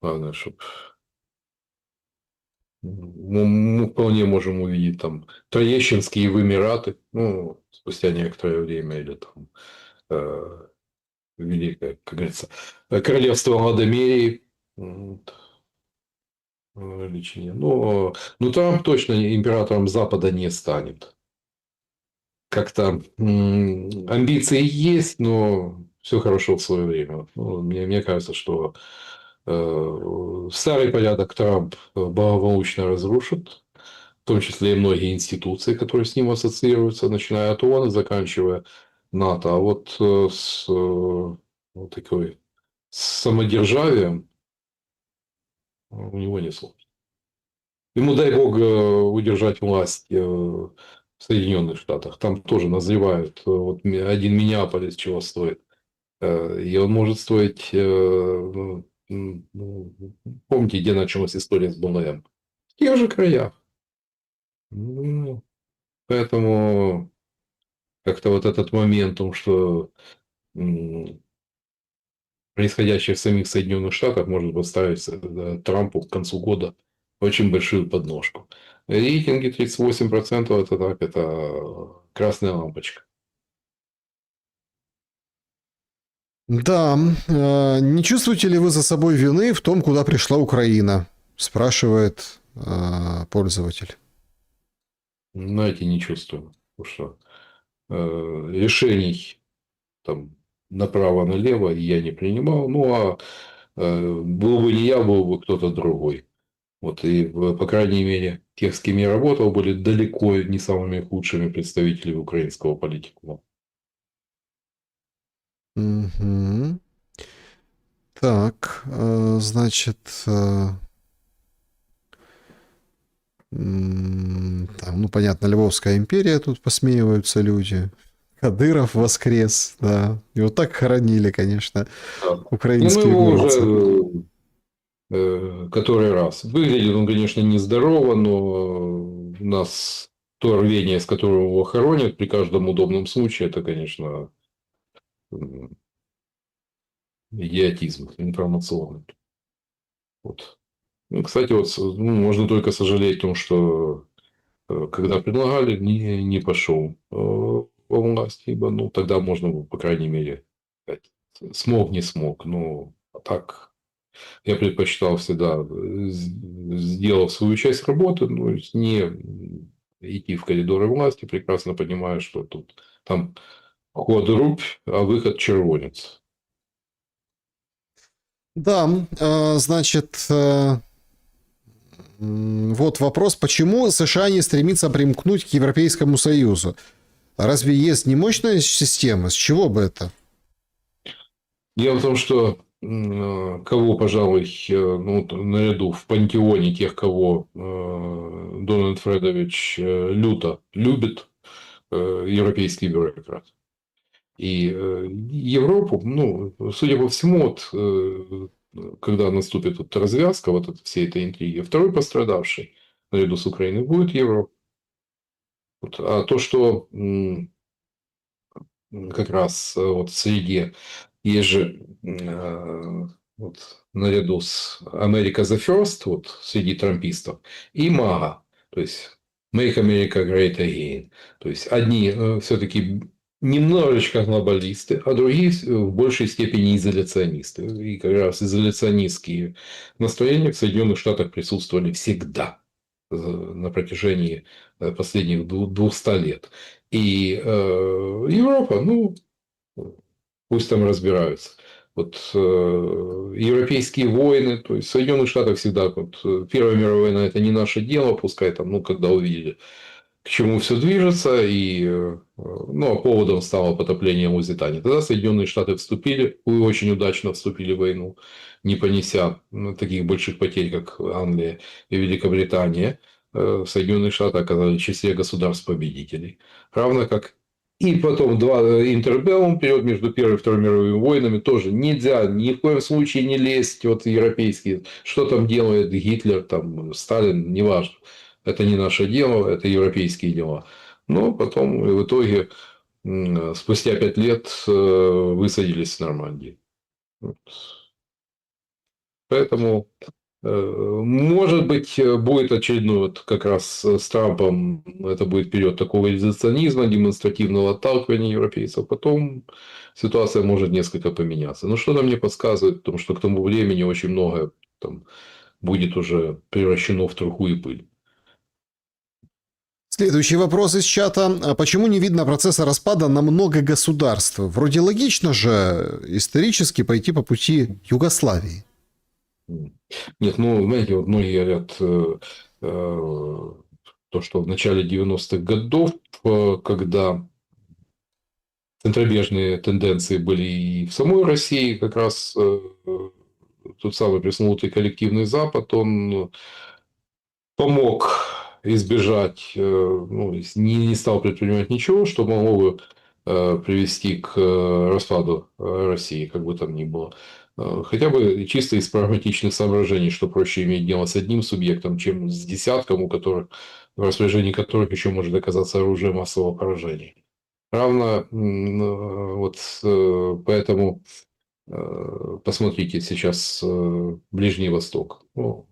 Главное, чтобы мы вполне можем увидеть там Троещинские Эмираты, ну, спустя некоторое время, или там э, Великое, как говорится, Королевство Ладомерии. Вот, личине. Но Трамп точно императором Запада не станет. Как-то амбиции есть, но все хорошо в свое время. Ну, мне кажется, что старый порядок Трамп благополучно разрушит, в том числе и многие институции, которые с ним ассоциируются, начиная от ООН и заканчивая НАТО. А вот с вот такой с самодержавием у него не сложно. Ему, дай бог, удержать власть в Соединенных Штатах. Там тоже назревают. Вот один Миннеаполис чего стоит. И он может стоить... ну, помните, где началась история с БЛМ? В тех же краях. Ну, поэтому как-то вот этот моментум, что происходящее в самих Соединенных Штатах может поставить Трампу к концу года очень большую подножку. Рейтинги 38% это так, это красная лампочка. Да, не чувствуете ли вы за собой вины в том, куда пришла Украина? Спрашивает пользователь. Знаете, не чувствую. Потому что решений там направо-налево я не принимал. Ну, а был бы не я, был бы кто-то другой. Вот, и, по крайней мере, тех, с кем я работал, были далеко не самыми худшими представителями украинского политикума. Мгм. Так, значит, там, ну, понятно, Львовская империя, тут посмеиваются люди. Кадыров воскрес, да. И вот так хоронили, конечно, Да. Не, ну украинских его горцев. уже который раз. Выглядит он, конечно, нездорово, но у нас то рвение, с которым его хоронят при каждом удобном случае, это, конечно, м, идиотизм информационный. Вот. Ну, кстати, вот можно только сожалеть о том, что когда предлагали, не пошел во власть, ибо ну, тогда можно было, по крайней мере, сказать, смог, не смог. Но так я предпочитал всегда, сделав свою часть работы, ну, то есть не идти в коридоры власти, прекрасно понимая, что тут там вход рубь, а выход червонец. Да, значит, вот вопрос, почему США не стремится примкнуть к Европейскому Союзу? Разве ЕС не мощная система? С чего бы это? Дело в том, что кого, пожалуй, ну, вот наряду в пантеоне тех, кого Дональд Фредович люто любит, европейский бюрократ. И Европу, ну, судя по всему, вот, когда наступит вот развязка вот от всей этой интриги, второй пострадавший наряду с Украиной будет Европа. Вот. А то, что как раз вот среди есть же вот, наряду с America the First, вот среди трампистов, и МАГА, то есть Make America Great Again. То есть одни все-таки немножечко глобалисты, а другие в большей степени изоляционисты. И как раз изоляционистские настроения в Соединенных Штатах присутствовали всегда на протяжении последних 200 лет. И Европа, ну, пусть там разбираются. Вот европейские войны, то есть в Соединенных Штатах всегда вот, Первая мировая война это не наше дело, пускай там, ну, когда увидели, к чему все движется, и ну, а поводом стало потопление Лузитании. Тогда Соединенные Штаты вступили, и очень удачно вступили в войну, не понеся таких больших потерь, как Англия и Великобритания. Соединенные Штаты оказались в числе государств-победителей. Равно как и потом два интербеллум, период между Первой и Второй мировыми войнами, тоже нельзя ни в коем случае не лезть вот европейские. Что там делает Гитлер, там, Сталин, неважно. Это не наше дело, это европейские дела. Но потом в итоге, спустя 5 лет, высадились в Нормандии. Вот. Поэтому, может быть, будет очередной, вот как раз с Трампом, это будет период такого изоляционизма, демонстративного отталкивания европейцев. Потом ситуация может несколько поменяться. Но что-то мне подсказывает, потому что к тому времени очень многое там будет уже превращено в труху и пыль. Следующий вопрос из чата. А почему не видно процесса распада на много государств? Вроде логично же исторически пойти по пути Югославии. Нет, ну, знаете, вот многие говорят, то, что в начале 90-х годов, когда центробежные тенденции были и в самой России, как раз тот самый пресловутый коллективный Запад, он помог избежать, ну, не стал предпринимать ничего, что могло бы привести к распаду России, как бы там ни было. Хотя бы чисто из прагматичных соображений, что проще иметь дело с одним субъектом, чем с десятком, у которых, в распоряжении которых еще может оказаться оружие массового поражения. Равно вот поэтому посмотрите сейчас Ближний Восток. Ну,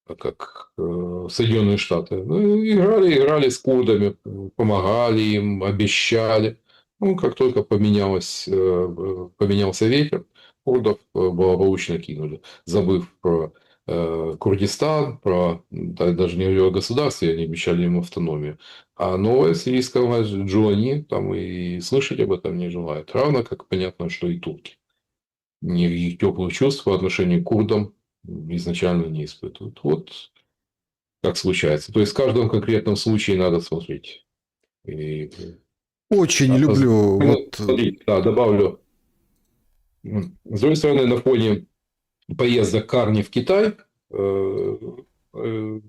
как Соединенные Штаты. Ну, играли с курдами, помогали им, обещали. Ну, как только поменялся ветер, курдов благополучно кинули, забыв про Курдистан, даже не говорю о государстве, они обещали им автономию. А новая сирийская власть Джулани там и слышать об этом не желает. Равно как понятно, что и турки никаких теплых чувств по отношению к курдам изначально не испытывают. Вот как случается. То есть в каждом конкретном случае надо смотреть. И, Очень а, люблю вот... смотрите, да, добавлю. С другой стороны, на фоне поездок Карни в Китай э, э,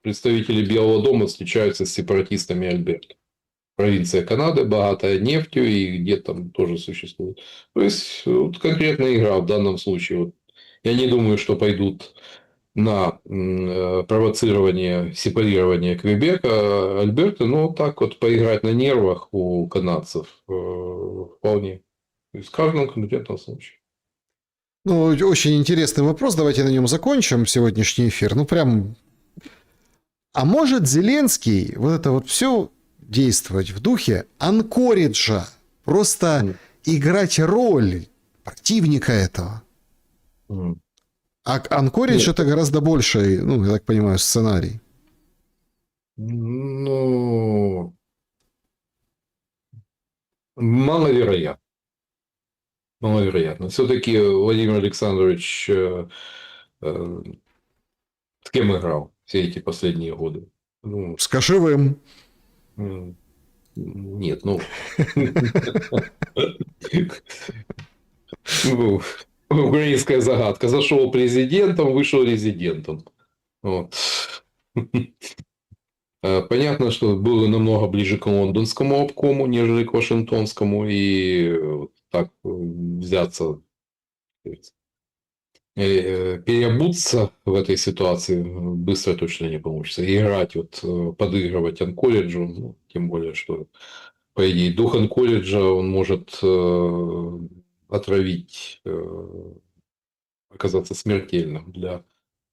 представители Белого дома встречаются с сепаратистами Альберта. Провинция Канады, богатая нефтью, и где там тоже существует. То есть, вот конкретная игра в данном случае. Вот, я не думаю, что пойдут на провоцирование, сепарирование Квебека Альберта, но так вот поиграть на нервах у канадцев вполне. То есть в каждом конкретном случае. Ну, очень интересный вопрос, давайте на нем закончим сегодняшний эфир. Ну, прям... А может Зеленский вот это вот все действовать в духе анкориджа? Просто играть роль противника этого? А анкоридж это гораздо больше, ну, я так понимаю, сценарий. Ну, маловероятно. Маловероятно. Все-таки Владимир Александрович с кем играл все эти последние годы? Ну, С кошевым. нет, ну... Украинская загадка. Зашел президентом, вышел резидентом. Вот. Понятно, что было намного ближе к лондонскому обкому, нежели к вашингтонскому. И так взяться, переобуться в этой ситуации быстро точно не получится. И играть, вот, подыгрывать Анколледжу, ну, тем более, что, по идее, дух Анколледжа, он может отравить, оказаться смертельным для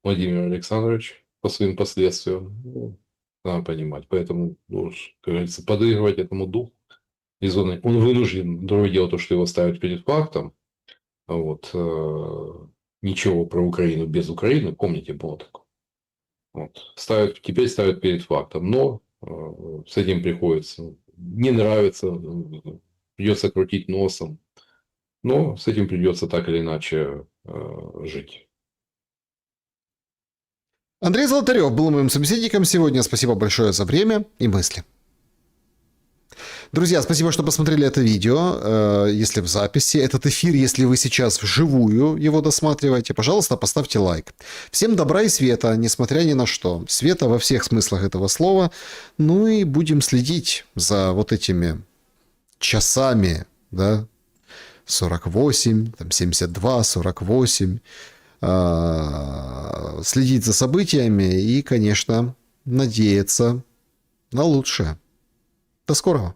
Владимира Александровича по своим последствиям. Ну, надо понимать. Поэтому, ну, как говорится, подыгрывать этому духу. Он вынужден. Другое дело то, что его ставят перед фактом. Вот. Ничего про Украину без Украины. Помните, было такое. Вот. Теперь ставят перед фактом. Но с этим приходится. Не нравится. Придется крутить носом. Но с этим придется так или иначе жить. Андрей Золотарев был моим собеседником сегодня. Спасибо большое за время и мысли. Друзья, спасибо, что посмотрели это видео, если в записи. Этот эфир, если вы сейчас вживую его досматриваете, пожалуйста, поставьте лайк. Всем добра и света, несмотря ни на что. Света во всех смыслах этого слова. Ну и будем следить за вот этими часами, да, 48, там 72, 48. Следить за событиями и, конечно, надеяться на лучшее. До скорого.